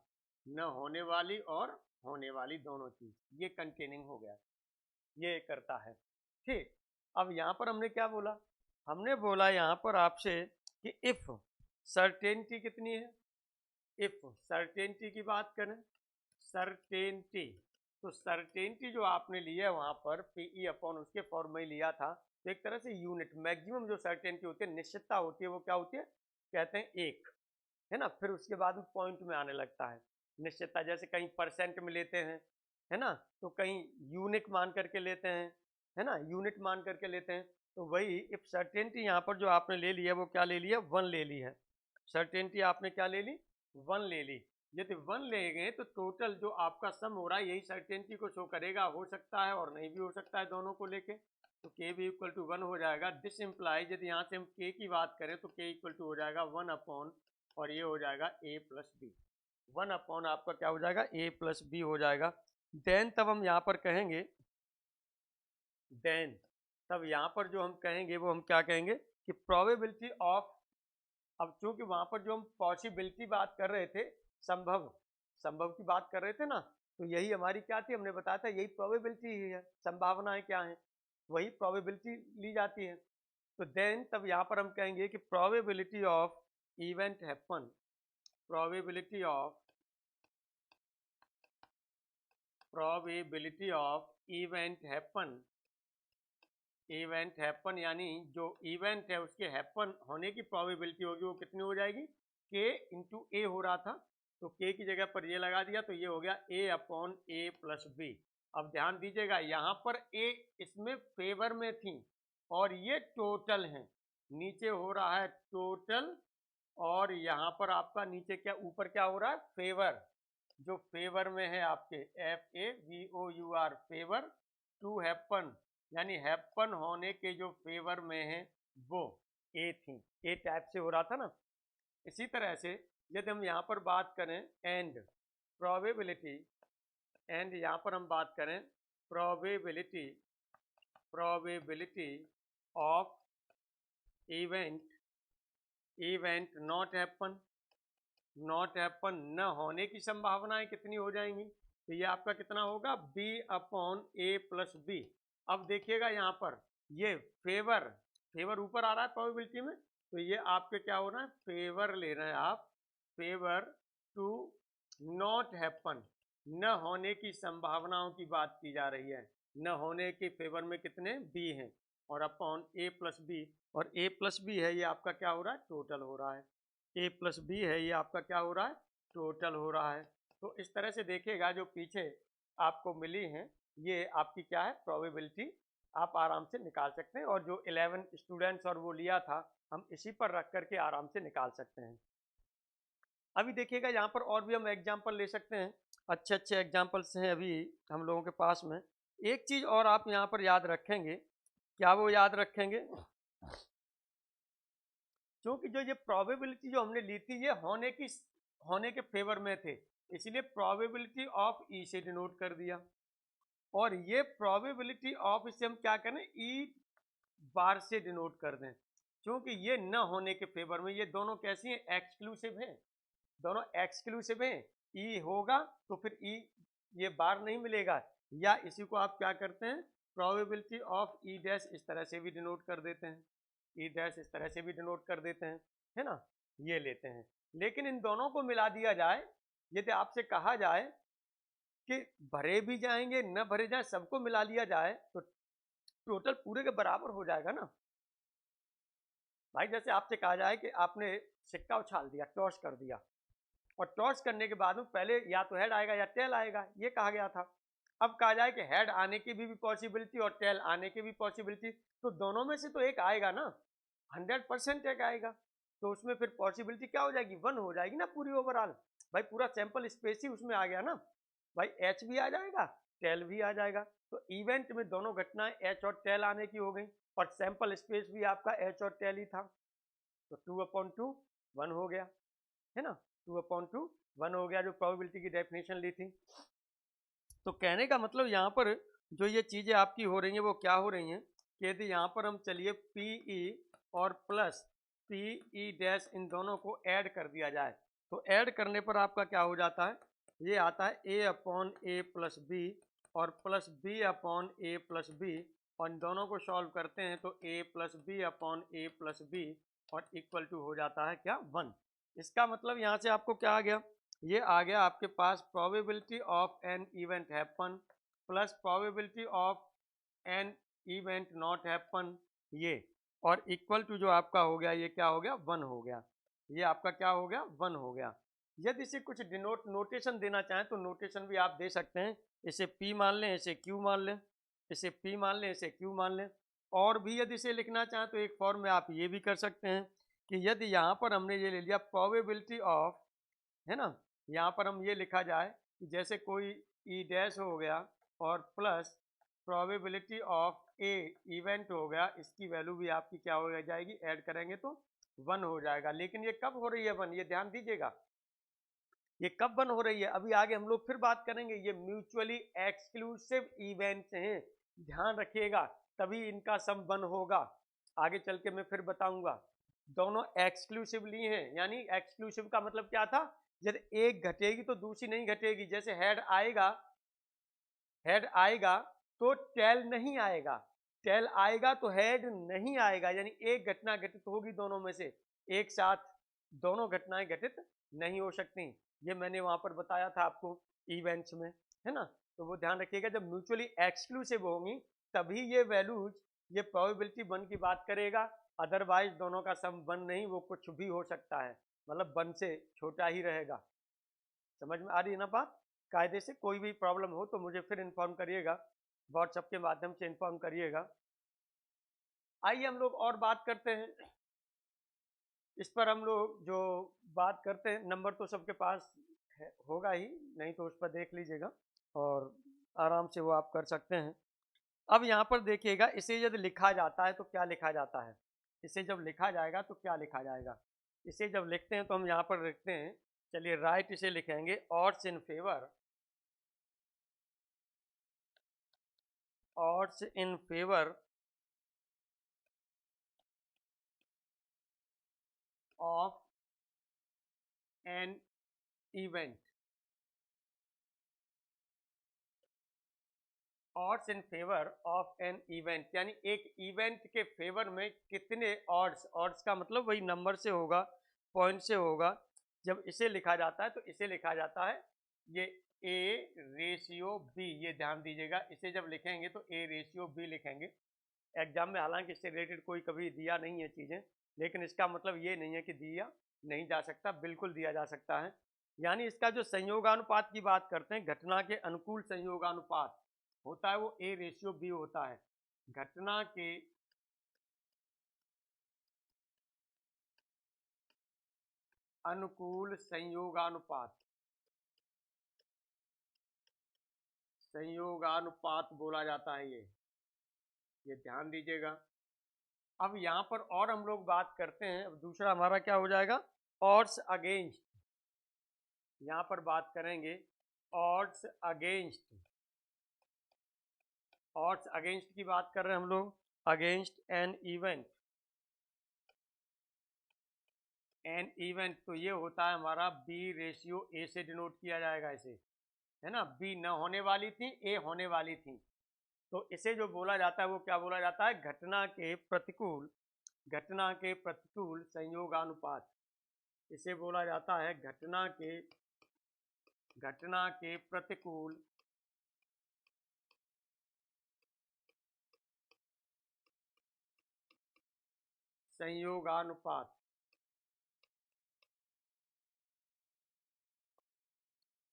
न होने वाली और होने वाली दोनों चीज़, ये कंटेनिंग हो गया, ये करता है। ठीक, अब यहाँ पर हमने क्या बोला, हमने बोला यहाँ पर आपसे कि इफ़ सर्टेनिटी कितनी है, इफ़ सर्टेनिटी की बात करें, सर्टेनिटी, तो सर्टेनिटी जो आपने लिया है वहाँ पर पीई अपॉन उसके फॉर्म में लिया था, तो एक तरह से यूनिट, मैक्सिमम जो सर्टेनिटी होती है, निश्चितता होती है, वो क्या होती है, कहते हैं एक, है ना। फिर उसके बाद में पॉइंट में आने लगता है निश्चितता, जैसे कहीं परसेंट में लेते हैं, है ना, तो कहीं यूनिट मान करके लेते हैं, है ना, यूनिट मान करके लेते हैं। तो वही इफ सर्टेनिटी यहाँ पर जो आपने ले लिया वो क्या ले लिया, 1 ले ली है, सर्टेनिटी आपने क्या ले ली, 1 ले ली। यदि 1 ले गए तो टोटल जो आपका सम हो रहा है यही सर्टेनिटी को शो करेगा, हो सकता है और नहीं भी हो सकता है, दोनों को लेके। तो के भी इक्वल टू 1 हो जाएगा। दिस इम्प्लाइज, यदि यहाँ से हम के की बात करें तो के इक्वल टू हो जाएगा 1 अपॉन, और ये हो जाएगा ए प्लस बी, 1 अपॉन आपका क्या हो जाएगा, ए प्लस बी हो जाएगा। देन तब हम यहाँ पर कहेंगे, देन तब यहाँ पर जो हम कहेंगे वो हम क्या कहेंगे कि प्रोबेबिलिटी ऑफ, अब चूंकि वहां पर जो हम पॉसिबिलिटी बात कर रहे थे, संभव की बात कर रहे थे ना, तो यही हमारी क्या थी, हमने बताया था यही प्रोबेबिलिटी ही है, संभावनाएं क्या है, वही प्रोबेबिलिटी ली जाती है। तो देन तब यहाँ पर हम कहेंगे कि probability of event happen, probability of event happen यानी जो इवेंट है उसके हैपन होने की प्रोबेबिलिटी होगी वो कितनी हो जाएगी, k इंटू ए हो रहा था, तो k की जगह पर ये लगा दिया, तो ये हो गया a upon a plus B. अब ध्यान दीजिएगा यहाँ पर a इसमें फेवर में थी और ये टोटल है, नीचे हो रहा है टोटल, और यहाँ पर आपका नीचे क्या, ऊपर क्या हो रहा है, फेवर, जो फेवर में है आपके FAVOUR फेवर, टू हैपन यानी हैपन होने के जो फेवर में है वो ए थी, ए टाइप से हो रहा था ना। इसी तरह से यदि हम यहाँ पर बात करें एंड प्रोबेबिलिटी, एंड यहाँ पर हम बात करें probability of event not happen न होने की संभावनाएं कितनी हो जाएंगी, तो ये आपका कितना होगा, b upon a plus B. अब देखिएगा यहाँ पर ये फेवर ऊपर आ रहा है प्रोबेबिलिटी में, तो ये आपके क्या हो रहा है, फेवर ले रहे हैं आप, फेवर टू नॉट हैपन, न होने की संभावनाओं की बात की जा रही है, न होने के फेवर में कितने b हैं, और अपॉन a प्लस बी, और a प्लस बी है ये आपका क्या हो रहा है, टोटल हो रहा है, a प्लस बी है ये आपका क्या हो रहा है, टोटल हो रहा है। तो इस तरह से देखिएगा जो पीछे आपको मिली हैं ये आपकी क्या है, प्रोबेबिलिटी आप आराम से निकाल सकते हैं, और जो 11 स्टूडेंट्स और वो लिया था हम इसी पर रख करके आराम से निकाल सकते हैं। अभी देखिएगा यहाँ पर और भी हम एग्जाम्पल ले सकते हैं, अच्छे अच्छे एग्जाम्पल्स हैं अभी हम लोगों के पास में। एक चीज और आप यहाँ पर याद रखेंगे, क्या वो याद रखेंगे, क्योंकि जो ये प्रोबेबिलिटी जो हमने ली थी ये होने के फेवर में थे, इसलिए प्रोबेबिलिटी ऑफ ई से डिनोट कर दिया, और ये प्रोबेबिलिटी ऑफ इसे हम क्या करें, ई बार से डिनोट कर दें, क्योंकि ये न होने के फेवर में, ये दोनों कैसी हैं, एक्सक्लूसिव हैं, दोनों एक्सक्लूसिव हैं, ई होगा तो फिर ई ये बार नहीं मिलेगा, या इसी को आप क्या करते हैं, प्रोबेबिलिटी ऑफ ई डैश इस तरह से भी डिनोट कर देते हैं, ई डैश इस तरह से भी डिनोट कर देते हैं, है ना, ये लेते हैं। लेकिन इन दोनों को मिला दिया जाए, यदि आपसे कहा जाए कि भरे भी जाएंगे न भरे जाए सबको मिला लिया जाए तो टोटल पूरे के बराबर हो जाएगा ना भाई। जैसे आपसे कहा जाए कि आपने सिक्का उछाल दिया, टॉस कर दिया, और टॉस करने के बाद में पहले या तो हेड आएगा या टेल आएगा, ये कहा गया था। अब कहा जाए कि हेड आने की भी पॉसिबिलिटी और टेल आने की भी पॉसिबिलिटी, तो दोनों में से तो एक आएगा ना, 100% एक आएगा, तो उसमें फिर पॉसिबिलिटी क्या हो जाएगी, 1 हो जाएगी ना पूरी ओवरऑल। भाई पूरा सैंपल स्पेस ही उसमें आ गया ना भाई, एच भी आ जाएगा टेल भी आ जाएगा, तो इवेंट में दोनों घटनाएं एच और टेल आने की हो गई, और सैंपल स्पेस भी आपका एच और टेल ही था, तो 2/2 1 हो गया, है ना, 2/2 1 हो गया, जो प्रोबेबिलिटी की डेफिनेशन ली थी। तो कहने का मतलब यहाँ पर जो ये चीजें आपकी हो रही हैं वो क्या हो रही हैं कि यदि यहाँ पर हम चलिए पीई और प्लस पीई डैश इन दोनों को ऐड कर दिया जाए, तो ऐड करने पर आपका क्या हो जाता है, ये आता है a upon a plus B और plus b upon a plus B, और इन दोनों को सॉल्व करते हैं तो a plus B upon a plus B, और इक्वल टू हो जाता है क्या, 1। इसका मतलब यहाँ से आपको क्या आ गया, ये आ गया आपके पास probability of an event happen plus probability of an event not happen, ये, और इक्वल टू जो आपका हो गया, ये क्या हो गया, 1 हो गया, ये आपका क्या हो गया, 1 हो गया। यदि इसे कुछ नोटेशन देना चाहें तो नोटेशन भी आप दे सकते हैं, इसे P मान लें, इसे Q मान लें, इसे P मान लें, इसे Q मान लें, और भी यदि इसे लिखना चाहें तो एक फॉर्म में आप ये भी कर सकते हैं कि यदि यहाँ पर हमने ये ले लिया प्रोबेबिलिटी ऑफ, है ना, यहाँ पर हम ये लिखा जाए कि जैसे कोई ई डैश हो गया और plus probability of A event हो गया, इसकी वैल्यू भी आपकी क्या हो जाएगी, ऐड करेंगे तो 1 हो जाएगा। लेकिन ये कब हो रही है 1, ये ध्यान दीजिएगा, ये कब 1 हो रही है, अभी आगे हम लोग फिर बात करेंगे, ये म्यूचुअली एक्सक्लूसिव इवेंट्स हैं, ध्यान रखिएगा, तभी इनका सम 1 होगा। आगे चल के मैं फिर बताऊंगा। दोनों एक्सक्लूसिवली हैं, यानी एक्सक्लूसिव का मतलब क्या था, यदि एक घटेगी तो दूसरी नहीं घटेगी। जैसे हेड आएगा तो टेल नहीं आएगा, टेल आएगा तो हेड नहीं आएगा, यानी एक घटना घटित होगी दोनों में से, एक साथ दोनों घटनाएं घटित नहीं हो सकती। ये मैंने वहां पर बताया था आपको इवेंट्स में, है ना। तो वो ध्यान रखिएगा, जब म्यूचुअली एक्सक्लूसिव होंगी तभी ये वैल्यूज, ये प्रोबेबिलिटी 1 की बात करेगा, अदरवाइज दोनों का सम 1 नहीं, वो कुछ भी हो सकता है, मतलब 1 से छोटा ही रहेगा। समझ में आ रही है ना बात। कायदे से कोई भी प्रॉब्लम हो तो मुझे फिर इन्फॉर्म करिएगा, व्हाट्सएप के माध्यम से इन्फॉर्म करिएगा। आइए हम लोग और बात करते हैं इस पर। हम लोग जो बात करते हैं, नंबर तो सबके पास होगा ही, नहीं तो उस पर देख लीजिएगा और आराम से वो आप कर सकते हैं। अब यहाँ पर देखिएगा, इसे यदि लिखा जाता है तो क्या लिखा जाता है, इसे जब लिखा जाएगा तो क्या लिखा जाएगा। इसे जब लिखते हैं तो हम यहाँ पर लिखते हैं, चलिए राइट इसे लिखेंगे, odds in favour, odds in favor of an event, odds in favor of an event, यानी एक इवेंट के फेवर में कितने ऑड्स, ऑड्स का मतलब वही नंबर से होगा, पॉइंट से होगा। जब इसे लिखा जाता है तो इसे लिखा जाता है ये ए रेशियो बी, ये ध्यान दीजिएगा, इसे जब लिखेंगे तो ए रेशियो बी लिखेंगे। एग्जाम में हालांकि इससे रिलेटेड कोई कभी दिया नहीं है चीज़ें, लेकिन इसका मतलब ये नहीं है कि दिया नहीं जा सकता, बिल्कुल दिया जा सकता है। यानी इसका जो संयोगानुपात की बात करते हैं, घटना के अनुकूल संयोगानुपात होता है, वो ए रेशियो बी होता है। घटना के अनुकूल संयोगानुपात, संयोगानुपात बोला जाता है ये ध्यान दीजिएगा। अब यहाँ पर और हम लोग बात करते हैं, अब दूसरा हमारा क्या हो जाएगा, ऑड्स अगेंस्ट, यहाँ पर बात करेंगे ऑड्स अगेंस्ट, ऑड्स अगेंस्ट की बात कर रहे हैं हम लोग, against an event, an event तो ये होता है हमारा बी रेशियो ए से डिनोट किया जाएगा इसे, है ना। बी न होने वाली थी, ए होने वाली थी, तो इसे जो बोला जाता है वो क्या बोला जाता है, घटना के प्रतिकूल, घटना के प्रतिकूल संयोगानुपात, इसे बोला जाता है घटना के प्रतिकूल संयोगानुपात।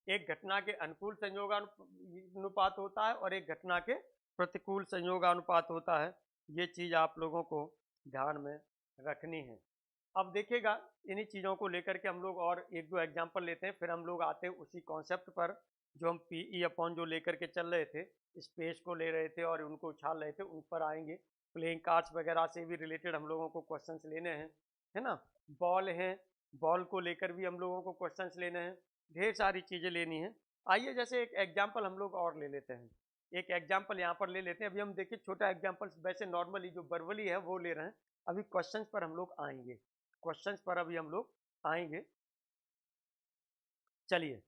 एक घटना के अनुकूल संयोगानुपात होता है और एक घटना के प्रतिकूल संयोगानुपात होता है, ये चीज आप लोगों को ध्यान में रखनी है। अब देखिएगा, इन्हीं चीज़ों को लेकर के हम लोग और एक दो एग्जाम्पल लेते हैं, फिर हम लोग आते हैं उसी कॉन्सेप्ट पर जो हम पी अपॉन जो लेकर के चल रहे थे, स्पेस को ले रहे थे और उनको उछाल रहे थे, उन पर आएंगे। प्लेइंग कार्ड्स वगैरह से भी रिलेटेड हम लोगों को क्वेश्चंस लेने हैं, है ना। बॉल है, बॉल को लेकर भी हम लोगों को क्वेश्चंस लेने हैं, ढेर सारी चीज़ें लेनी है। आइए जैसे एक एग्जाम्पल हम लोग और ले लेते हैं, एक एग्जाम्पल यहाँ पर ले लेते हैं। अभी हम देखिए छोटा एग्जाम्पल, वैसे नॉर्मली जो वर्बली है वो ले रहे हैं, अभी क्वेश्चंस पर हम लोग आएंगे, क्वेश्चंस पर अभी हम लोग आएंगे। चलिए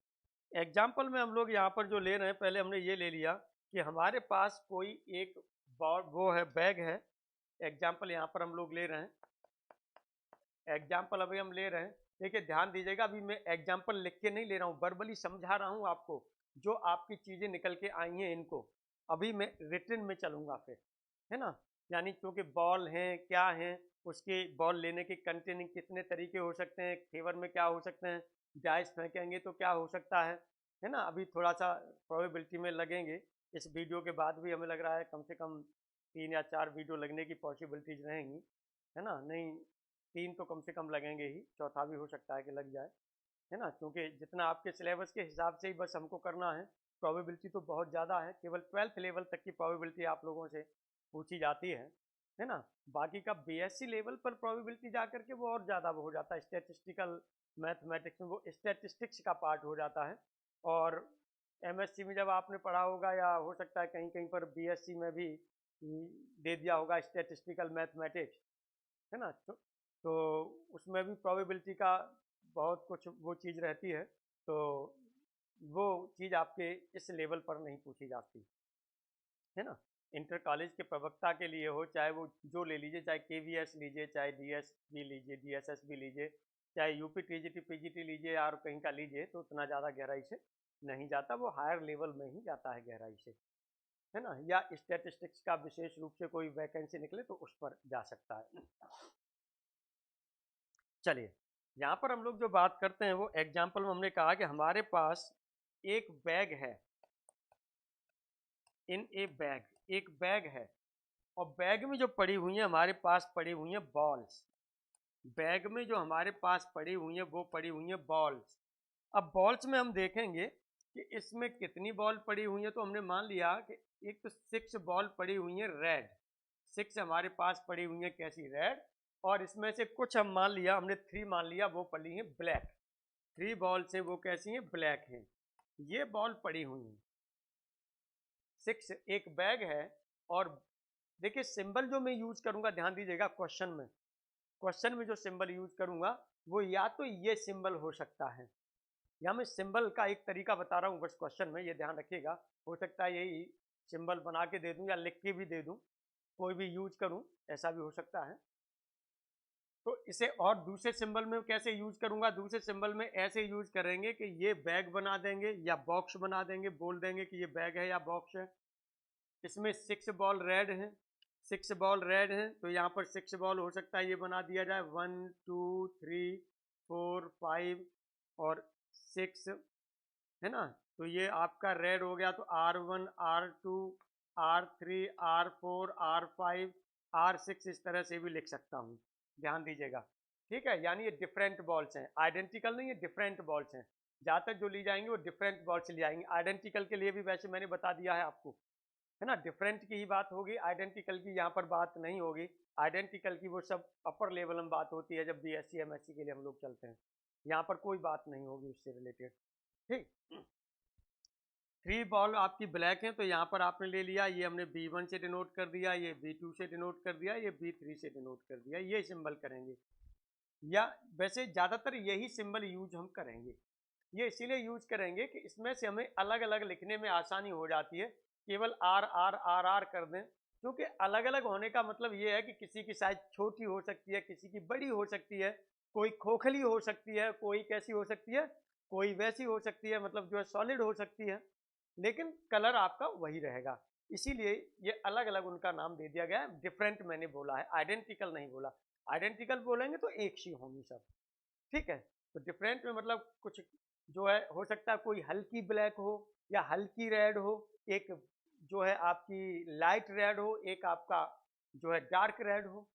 एग्जाम्पल में हम लोग यहाँ पर जो ले रहे हैं, पहले हमने ये ले लिया कि हमारे पास कोई एक वो है, बैग है। एग्जाम्पल यहाँ पर हम लोग ले रहे हैं, एग्जाम्पल अभी हम ले रहे हैं। देखिए ध्यान दीजिएगा, अभी मैं एग्जाम्पल लिख के नहीं ले रहा हूँ, वर्बली समझा रहा हूँ आपको, जो आपकी चीज़ें निकल के आई हैं इनको अभी मैं रिटन में चलूँगा फिर, है ना। यानी क्योंकि बॉल हैं, क्या हैं, उसके बॉल लेने के कंटेनिंग कितने तरीके हो सकते हैं, फेवर में क्या हो सकते हैं, डाइस फेंकेंगे तो क्या हो सकता है ना। अभी थोड़ा सा प्रोबेबिलिटी में लगेंगे, इस वीडियो के बाद भी हमें लग रहा है कम से कम 3 या 4 वीडियो लगने की पॉसिबिलिटीज रहेंगी, है ना। नहीं 3 तो कम से कम लगेंगे ही, चौथा भी हो सकता है कि लग जाए, है ना। क्योंकि जितना आपके सिलेबस के हिसाब से ही बस हमको करना है, प्रोबेबिलिटी तो बहुत ज़्यादा है, केवल 12th लेवल तक की प्रोबेबिलिटी आप लोगों से पूछी जाती है ना। बाकी का बीएससी लेवल पर प्रोबेबिलिटी जा करके वो और ज़्यादा वो हो जाता है, स्टैटिस्टिकल मैथमेटिक्स में वो स्टैटिस्टिक्स का पार्ट हो जाता है। और एमएससी में जब आपने पढ़ा होगा, या हो सकता है कहीं कहीं पर बीएससी में भी दे दिया होगा स्टैटिस्टिकल मैथमेटिक्स, है ना। तो उसमें भी प्रोबेबिलिटी का बहुत कुछ वो चीज़ रहती है, तो वो चीज़ आपके इस लेवल पर नहीं पूछी जाती है ना। इंटर कॉलेज के प्रवक्ता के लिए हो, चाहे वो जो ले लीजिए, चाहे KVS लीजिए, चाहे DS भी लीजिए, DSS भी लीजिए, चाहे UP TGT PGT लीजिए और कहीं का लीजिए, तो उतना ज़्यादा गहराई से नहीं जाता, वो हायर लेवल में ही जाता है गहराई से, है ना। या स्टैटिस्टिक्स का विशेष रूप से कोई वैकेंसी निकले तो उस पर जा सकता है। चलिए, यहाँ पर हम लोग जो बात करते हैं वो एग्जाम्पल में हमने कहा कि हमारे पास एक बैग है, इन ए बैग, एक बैग है, और बैग में जो पड़ी हुई है हमारे पास पड़ी हुई है बॉल्स। बैग में जो हमारे पास पड़ी हुई है वो पड़ी हुई है बॉल्स। अब बॉल्स में हम देखेंगे कि इसमें कितनी बॉल पड़ी हुई है, तो हमने मान लिया कि एक तो 6 बॉल पड़ी हुई है रेड, 6 हमारे पास पड़ी हुई है कैसी, रेड, और इसमें से कुछ हम मान लिया, हमने 3 मान लिया वो पड़ी है ब्लैक, 3 बॉल से वो कैसी हैं, ब्लैक हैं। ये बॉल पड़ी हुई है 6, एक बैग है। और देखिए सिंबल जो मैं यूज करूंगा, ध्यान दीजिएगा, क्वेश्चन में जो सिंबल यूज करूंगा वो या तो ये सिंबल हो सकता है, या मैं सिंबल का एक तरीका बता रहा हूँ बस क्वेश्चन में, ये ध्यान रखिएगा। हो सकता है यही सिंबल बना के दे दूं या लिख के भी दे दूं, कोई भी यूज करूं, ऐसा भी हो सकता है। तो इसे और दूसरे सिंबल में कैसे यूज करूंगा, दूसरे सिंबल में ऐसे यूज करेंगे कि ये बैग बना देंगे या बॉक्स बना देंगे, बोल देंगे कि ये बैग है या बॉक्स है। इसमें 6 बॉल रेड है, 6 बॉल रेड है, तो यहाँ पर 6 बॉल हो सकता है ये बना दिया जाए, 1 2 3 4 5 और 6, है ना। तो ये आपका रेड हो गया, तो R1 R2 R3 R4 R5 R6 इस तरह से भी लिख सकता हूँ, ध्यान दीजिएगा, ठीक है। यानी ये डिफरेंट बॉल्स हैं, आइडेंटिकल नहीं, ये डिफरेंट बॉल्स हैं। जहाँ तक जो ली जाएंगे वो डिफरेंट बॉल्स ले जाएंगे। आइडेंटिकल के लिए भी वैसे मैंने बता दिया है आपको, है ना। डिफरेंट की ही बात होगी, आइडेंटिकल की यहाँ पर बात नहीं होगी। आइडेंटिकल की वो सब अपर लेवल में बात होती है जब BSc MSc के लिए हम लोग चलते हैं, यहाँ पर कोई बात नहीं होगी उससे रिलेटेड, ठीक। 3 बॉल आपकी ब्लैक है, तो यहाँ पर आपने ले लिया, ये हमने B1 से डिनोट कर दिया, ये B2 से डिनोट कर दिया, ये B3 से डिनोट कर दिया, ये सिंबल करेंगे। या वैसे ज़्यादातर यही सिंबल यूज हम करेंगे, ये इसीलिए यूज करेंगे कि इसमें से हमें अलग अलग लिखने में आसानी हो जाती है। केवल आर आर आर आर कर दें, क्योंकि अलग अलग होने का मतलब ये है कि किसी की साइज छोटी हो सकती है, किसी की बड़ी हो सकती है, कोई खोखली हो सकती है, कोई कैसी हो सकती है, कोई वैसी हो सकती है, मतलब जो है सॉलिड हो सकती है, लेकिन कलर आपका वही रहेगा। इसीलिए ये अलग अलग उनका नाम दे दिया गया है। डिफरेंट मैंने बोला है, आइडेंटिकल नहीं बोला। आइडेंटिकल बोलेंगे तो एक सी होंगी सब, ठीक है। तो डिफरेंट में मतलब कुछ जो है, हो सकता है कोई हल्की ब्लैक हो या हल्की रेड हो, एक जो है आपकी लाइट रेड हो, एक आपका जो है डार्क रेड हो,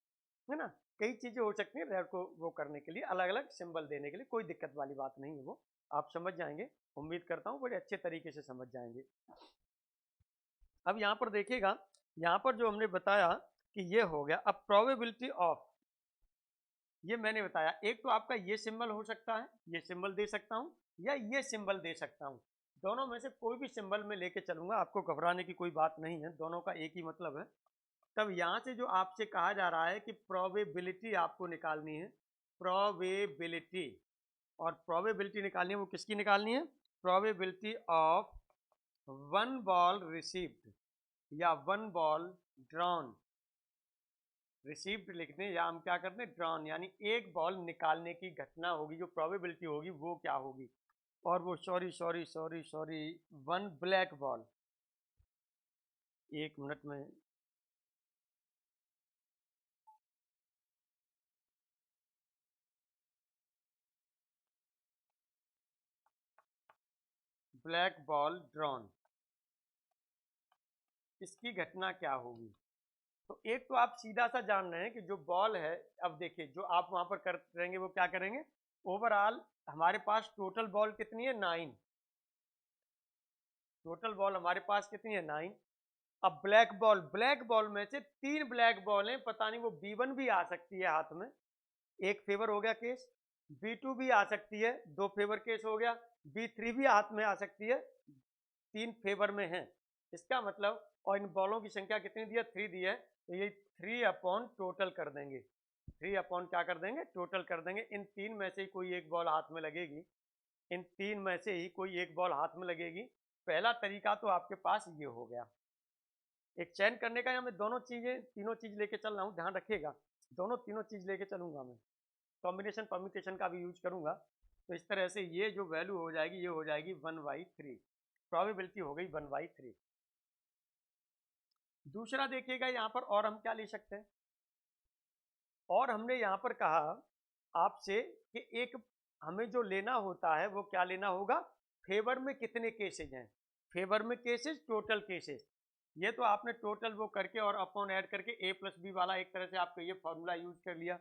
है ना। कई चीजें हो सकती हैं रेड को वो करने के लिए, अलग अलग सिंबल देने के लिए, कोई दिक्कत वाली बात नहीं है, वो आप समझ जाएंगे, उम्मीद करता हूँ बड़े अच्छे तरीके से समझ जाएंगे। अब यहाँ पर देखिएगा, यहाँ पर जो हमने बताया कि ये हो गया। अब प्रोबेबिलिटी ऑफ, ये मैंने बताया, एक तो आपका ये सिंबल हो सकता है, ये सिंबल दे सकता हूँ, या ये सिंबल दे सकता हूँ, दोनों में से कोई भी सिंबल में लेके चलूंगा, आपको घबराने की कोई बात नहीं है, दोनों का एक ही मतलब है। तब यहाँ से जो आपसे कहा जा रहा है कि प्रोबेबिलिटी आपको निकालनी है, प्रोबेबिलिटी, और प्रोबेबिलिटी निकालनी है वो किसकी निकालनी है, प्रोबेबिलिटी ऑफ 1 बॉल रिसीव्ड या 1 बॉल ड्रॉन। रिसीव्ड लिख दें या हम क्या करते हैं, ड्रॉन, यानी एक बॉल निकालने की घटना होगी, जो प्रोबेबिलिटी होगी वो क्या होगी। और वो sorry sorry sorry sorry 1 black ball, एक मिनट में, ब्लैक बॉल ड्रॉन, इसकी घटना क्या होगी। तो एक तो आप सीधा सा जान रहे हैं कि जो बॉल है, अब देखिए जो आप वहां पर करेंगे वो क्या करेंगे, ओवरऑल हमारे पास टोटल बॉल कितनी है, 9, टोटल बॉल हमारे पास कितनी है, 9। अब ब्लैक बॉल में से 3 ब्लैक बॉल हैं, पता नहीं वो B1 भी आ सकती है हाथ में, एक फेवर हो गया केस, B2 भी आ सकती है, 2 फेवर केस हो गया, B3 भी हाथ में आ सकती है, 3 फेवर में है। इसका मतलब, और इन बॉलों की संख्या कितनी दी है, 3 दी है, तो ये 3 अपॉन टोटल कर देंगे, 3 अपॉन क्या कर देंगे, टोटल कर देंगे। इन तीन में से ही कोई एक बॉल हाथ में लगेगी, इन तीन में से ही कोई एक बॉल हाथ में लगेगी। पहला तरीका तो आपके पास ये हो गया, एक चयन करने का। मैं दोनों चीजें, तीनों चीज लेके चल रहा हूँ, ध्यान रखिएगा, दोनों तीनों चीज लेके चलूंगा मैं, कॉम्बिनेशन परम्यूटेशन का भी यूज करूंगा। तो इस तरह से ये जो वैल्यू हो जाएगी, ये हो जाएगी 1/3, प्रोबेबिलिटी हो गई 1/3। दूसरा देखिएगा यहाँ पर, और हम क्या ले सकते हैं, और हमने यहाँ पर कहा आपसे कि एक हमें जो लेना होता है वो क्या लेना होगा, फेवर में कितने केसेज हैं, फेवर में केसेज, टोटल केसेज। ये तो आपने टोटल वो करके और अपॉन ऐड करके ए प्लस बी वाला एक तरह से आपका ये फॉर्मूला यूज कर लिया।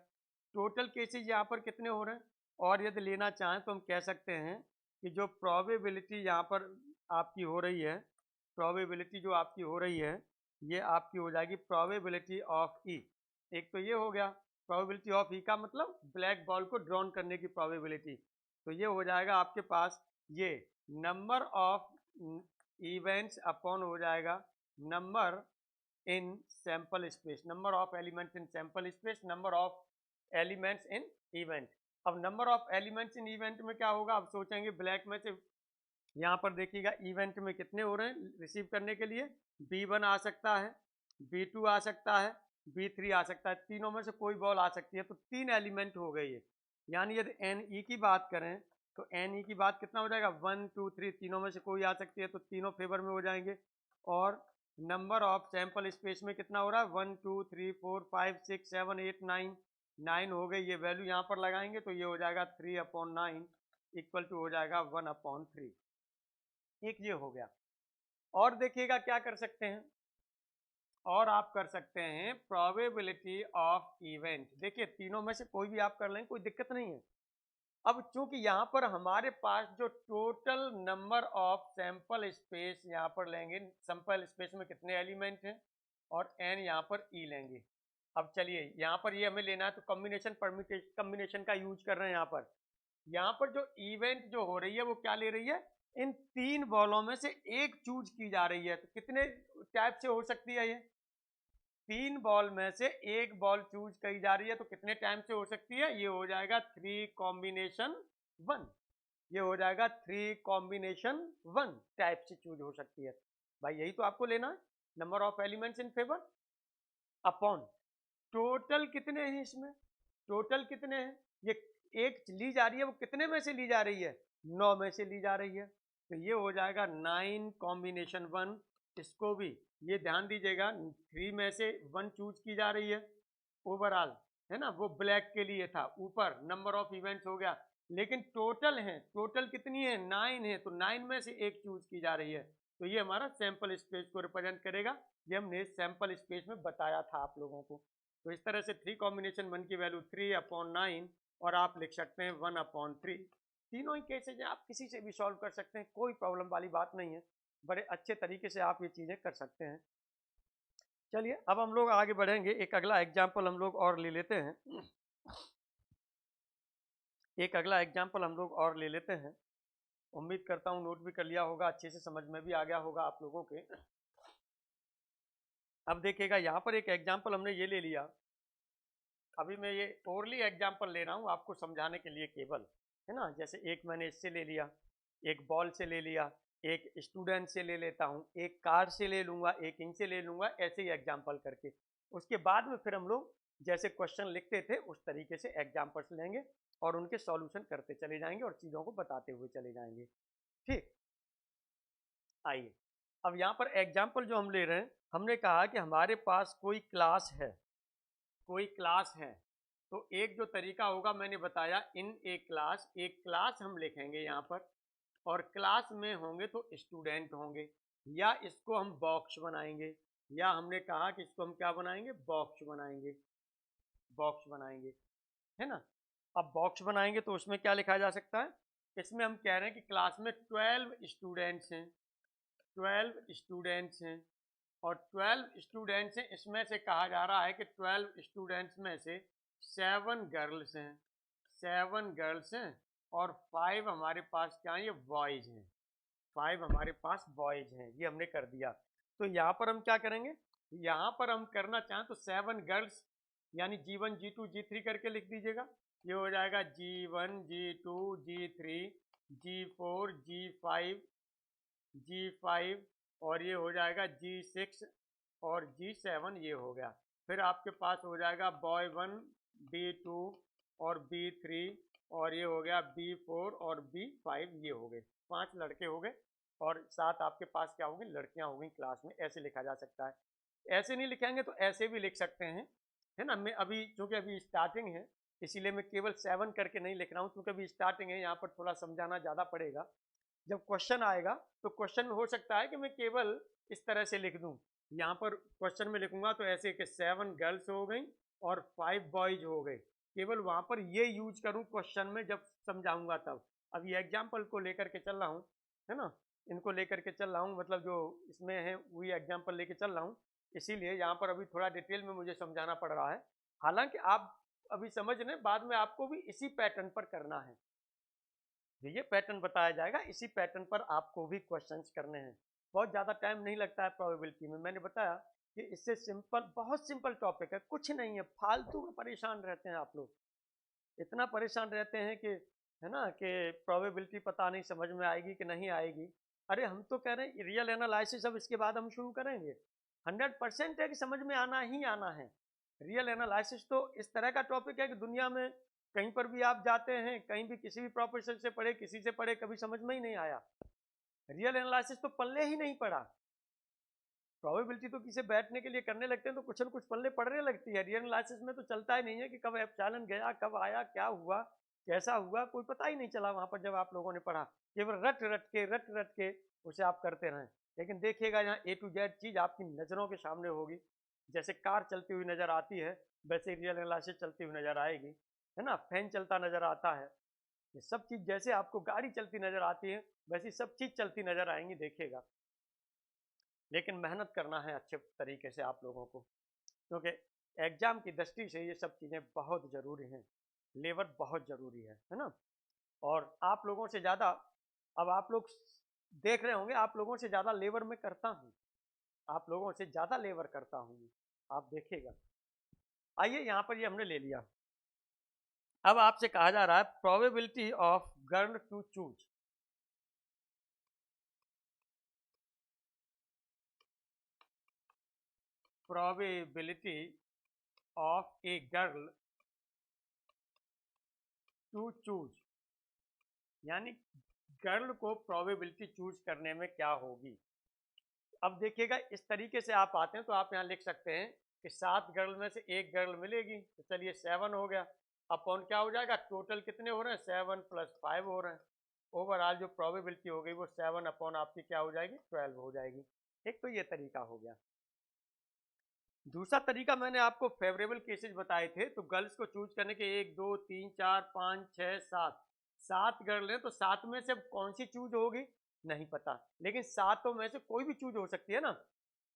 टोटल केसेज यहाँ पर कितने हो रहे हैं, और यदि लेना चाहें तो हम कह सकते हैं कि जो प्रोबेबिलिटी यहाँ पर आपकी हो रही है, प्रोबेबिलिटी जो आपकी हो रही है, ये आपकी हो जाएगी प्रोबेबिलिटी ऑफ ई। एक तो ये हो गया, प्रोबेबिलिटी ऑफ ई का मतलब ब्लैक बॉल को ड्रॉन करने की प्रोबेबिलिटी। तो ये हो जाएगा आपके पास ये नंबर ऑफ इवेंट्स अपॉन हो जाएगा number in sample space, number of elements in sample space, number of elements in event. अब number of elements in event में क्या होगा, अब सोचेंगे ब्लैक में से, यहाँ पर देखिएगा इवेंट में कितने हो रहे हैं रिसीव करने के लिए, B1 आ सकता है, B2 आ सकता है, B3 आ सकता है, तीनों में से कोई बॉल आ सकती है। तो 3 एलिमेंट हो गए ये, यानी यदि NE की बात करें तो NE की बात कितना हो जाएगा, 1 2 3, तीनों में से कोई आ सकती है, तो तीनों फेवर में हो जाएंगे। और नंबर ऑफ सैंपल स्पेस में कितना हो रहा है, 1 2 3 4 5 6 7 8 9, 9 हो गए। ये वैल्यू यहाँ पर लगाएंगे तो ये हो जाएगा 3/9 इक्वल टू हो जाएगा 1/3। एक ये हो गया। और देखिएगा क्या कर सकते हैं, और आप कर सकते हैं प्रोबेबिलिटी ऑफ इवेंट। देखिए तीनों में से कोई भी आप कर लें, कोई दिक्कत नहीं है। अब चूंकि यहाँ पर हमारे पास जो total number of sample space यहाँ पर लेंगे, सैंपल स्पेस में कितने एलिमेंट हैं, और n यहाँ पर e लेंगे। अब चलिए यहाँ पर ये हमें लेना है, तो कॉम्बिनेशन परम्यूटेशन, कॉम्बिनेशन का यूज कर रहे हैं। यहाँ पर जो इवेंट जो हो रही है वो क्या ले रही है, इन 3 बॉलों में से एक चूज की जा रही है। तो कितने टाइप से हो सकती है ये, 3 बॉल में से एक बॉल चूज की जा रही है, तो कितने टाइम से हो सकती है, ये हो जाएगा 3 कॉम्बिनेशन 1, ये हो जाएगा 3 कॉम्बिनेशन 1 टाइप से चूज हो सकती है। भाई यही तो आपको लेना है, number of elements in favour upon total कितने हैं इसमें, टोटल कितने हैं, ये एक ली जा रही है, वो कितने में से ली जा रही है, 9 में से ली जा रही है। तो ये हो जाएगा 9 कॉम्बिनेशन 1। इसको भी ये ध्यान दीजिएगा, 3 में से 1 चूज की जा रही है ओवरऑल, है ना, वो ब्लैक के लिए था, ऊपर नंबर ऑफ इवेंट्स हो गया, लेकिन टोटल है, टोटल कितनी है, 9 है, तो 9 में से एक चूज की जा रही है। तो ये हमारा सैंपल स्पेस को रिप्रेजेंट करेगा, ये हमने सैंपल स्पेस में बताया था आप लोगों को। तो इस तरह से 3 कॉम्बिनेशन 1 की वैल्यू 3/9, और आप लिख सकते हैं 1/3। तीनों ही केसेज आप किसी से भी सॉल्व कर सकते हैं, कोई प्रॉब्लम वाली बात नहीं है, बड़े अच्छे तरीके से आप ये चीज़ें कर सकते हैं। चलिए अब हम लोग आगे बढ़ेंगे, एक अगला एग्जाम्पल हम लोग और ले लेते हैं, एक अगला एग्जाम्पल हम लोग और ले लेते हैं। उम्मीद करता हूँ नोट भी कर लिया होगा, अच्छे से समझ में भी आ गया होगा आप लोगों के। अब देखिएगा यहाँ पर एक एग्जाम्पल हमने ये ले लिया, अभी मैं ये ओरली एग्जाम्पल ले रहा हूँ आपको समझाने के लिए केवल, है ना। जैसे एक मैंने इससे ले लिया, एक बॉल से ले लिया, एक स्टूडेंट से ले लेता हूँ, एक कार से ले लूँगा, एक इनसे ले लूँगा, ऐसे ही एग्जाम्पल करके। उसके बाद में फिर हम लोग जैसे क्वेश्चन लिखते थे उस तरीके से एग्जाम्पल्स लेंगे और उनके सॉल्यूशन करते चले जाएंगे और चीज़ों को बताते हुए चले जाएंगे। ठीक, आइए अब यहाँ पर एग्जाम्पल जो हम ले रहे हैं, हमने कहा कि हमारे पास कोई क्लास है, कोई क्लास है, तो एक जो तरीका होगा मैंने बताया, इन एक क्लास हम लिखेंगे यहाँ पर, और क्लास में होंगे तो स्टूडेंट होंगे, या इसको हम बॉक्स बनाएंगे, या हमने कहा कि इसको हम क्या बनाएंगे, बॉक्स बनाएंगे, बॉक्स बनाएंगे, है ना। अब बॉक्स बनाएंगे तो उसमें क्या लिखा जा सकता है, इसमें हम कह रहे हैं कि क्लास में 12 स्टूडेंट्स हैं, 12 स्टूडेंट्स हैं, और 12 स्टूडेंट्स हैं, इसमें से कहा जा रहा है कि 12 स्टूडेंट्स में से 7 गर्ल्स हैं, 7 गर्ल्स हैं, और 5 हमारे पास क्या है, ये बॉयज हैं, 5 हमारे पास बॉयज हैं, ये हमने कर दिया। तो यहाँ पर हम क्या करेंगे, यहाँ पर हम करना चाहें तो 7 गर्ल्स यानी G1 G2 G3 करके लिख दीजिएगा। ये हो जाएगा G1 G2 G3 G4 G5 G5 और ये हो जाएगा G6 और G7 ये हो गया। फिर आपके पास हो जाएगा boy1 B2 और B3 और ये हो गया B4 और B5 ये हो गए। 5 लड़के हो गए और 7 आपके पास क्या होंगे, लड़कियां होंगी क्लास में। ऐसे लिखा जा सकता है। ऐसे नहीं लिखेंगे तो ऐसे भी लिख सकते हैं, है ना। मैं अभी चूंकि अभी स्टार्टिंग है इसीलिए मैं केवल 7 करके नहीं लिख रहा हूँ, क्योंकि अभी स्टार्टिंग है, यहाँ पर थोड़ा समझाना ज़्यादा पड़ेगा। जब क्वेश्चन आएगा तो क्वेश्चन में हो सकता है कि मैं केवल इस तरह से लिख दूं। यहाँ पर क्वेश्चन में लिखूंगा तो ऐसे कि 7 गर्ल्स हो गई और 5 बॉयज हो गए, केवल वहां पर ये यूज करूं क्वेश्चन में जब समझाऊंगा तब। अब ये एग्जाम्पल को लेकर के चल रहा हूँ, है ना, इनको लेकर के चल रहा हूँ, मतलब जो इसमें है वही एग्जाम्पल लेके चल रहा हूँ, इसीलिए यहाँ पर अभी थोड़ा डिटेल में मुझे समझाना पड़ रहा है। हालांकि आप अभी समझ रहे हैं, बाद में आपको भी इसी पैटर्न पर करना है। ये पैटर्न बताया जाएगा, इसी पैटर्न पर आपको भी क्वेश्चंस करने हैं। बहुत ज़्यादा टाइम नहीं लगता है प्रोबेबिलिटी में। मैंने बताया कि इससे सिंपल, बहुत सिंपल टॉपिक है, कुछ नहीं है। फालतू में परेशान रहते हैं आप लोग, इतना परेशान रहते हैं कि, है ना, कि प्रोबेबिलिटी पता नहीं समझ में आएगी कि नहीं आएगी। अरे हम तो कह रहे हैं रियल एनालिसिस अब इसके बाद हम शुरू करेंगे। 100% है कि समझ में आना ही आना है। रियल एनालिसिस तो इस तरह का टॉपिक है कि दुनिया में कहीं पर भी आप जाते हैं, कहीं भी किसी भी प्रोफेसर से पढ़े, किसी से पढ़े, कभी समझ में ही नहीं आया। रियल एनालिसिस तो पल्ले ही नहीं पड़ा। प्रोबेबिलिटी तो किसी बैठने के लिए करने लगते हैं तो कुछ न कुछ पल्ले पड़ने लगती है। रियल एनालिसिस में तो चलता ही नहीं है कि कब एप्सिलॉन गया, कब आया, क्या हुआ, कैसा हुआ, कोई पता ही नहीं चला वहां पर जब आप लोगों ने पढ़ा। केवल रट रट के उसे आप करते रहें। लेकिन देखिएगा यहाँ A to Z चीज आपकी नजरों के सामने होगी। जैसे कार चलती हुई नजर आती है वैसे रियल एनालिसिस चलती हुई नजर आएगी, है ना। फैन चलता नजर आता है, ये सब चीज जैसे आपको गाड़ी चलती नजर आती है वैसी सब चीज चलती नजर आएंगी, देखिएगा। लेकिन मेहनत करना है अच्छे तरीके से आप लोगों को, क्योंकि एग्जाम की दृष्टि से ये सब चीज़ें बहुत ज़रूरी हैं। लेबर बहुत ज़रूरी है ना। और आप लोगों से ज़्यादा, अब आप लोग देख रहे होंगे, आप लोगों से ज़्यादा लेबर मैं करता हूँ, आप लोगों से ज़्यादा लेबर करता हूँ, आप देखिएगा। आइए यहाँ पर ये हमने ले लिया। अब आपसे कहा जा रहा है probability of girl to choose. Probability of a girl to choose, यानी गर्ल को प्रोबेबिलिटी चूज करने में क्या होगी। अब देखिएगा इस तरीके से आप आते हैं तो आप यहाँ लिख सकते हैं कि 7 गर्ल में से एक गर्ल मिलेगी, तो चलिए 7 हो गया, अपॉन क्या हो जाएगा, टोटल कितने हो रहे हैं, 7 + 5 हो रहे हैं। ओवरऑल जो प्रोबेबिलिटी हो गई वो 7 अपॉन आपकी क्या हो जाएगी, 12 हो जाएगी। एक तो ये तरीका हो गया। दूसरा तरीका मैंने आपको फेवरेबल केसेस बताए थे, तो गर्ल्स को चूज करने के 1 2 3 4 5 6 7 गर्ल हैं, तो 7 में से कौन सी चूज होगी नहीं पता, लेकिन 7 में से कोई भी चूज हो सकती है ना।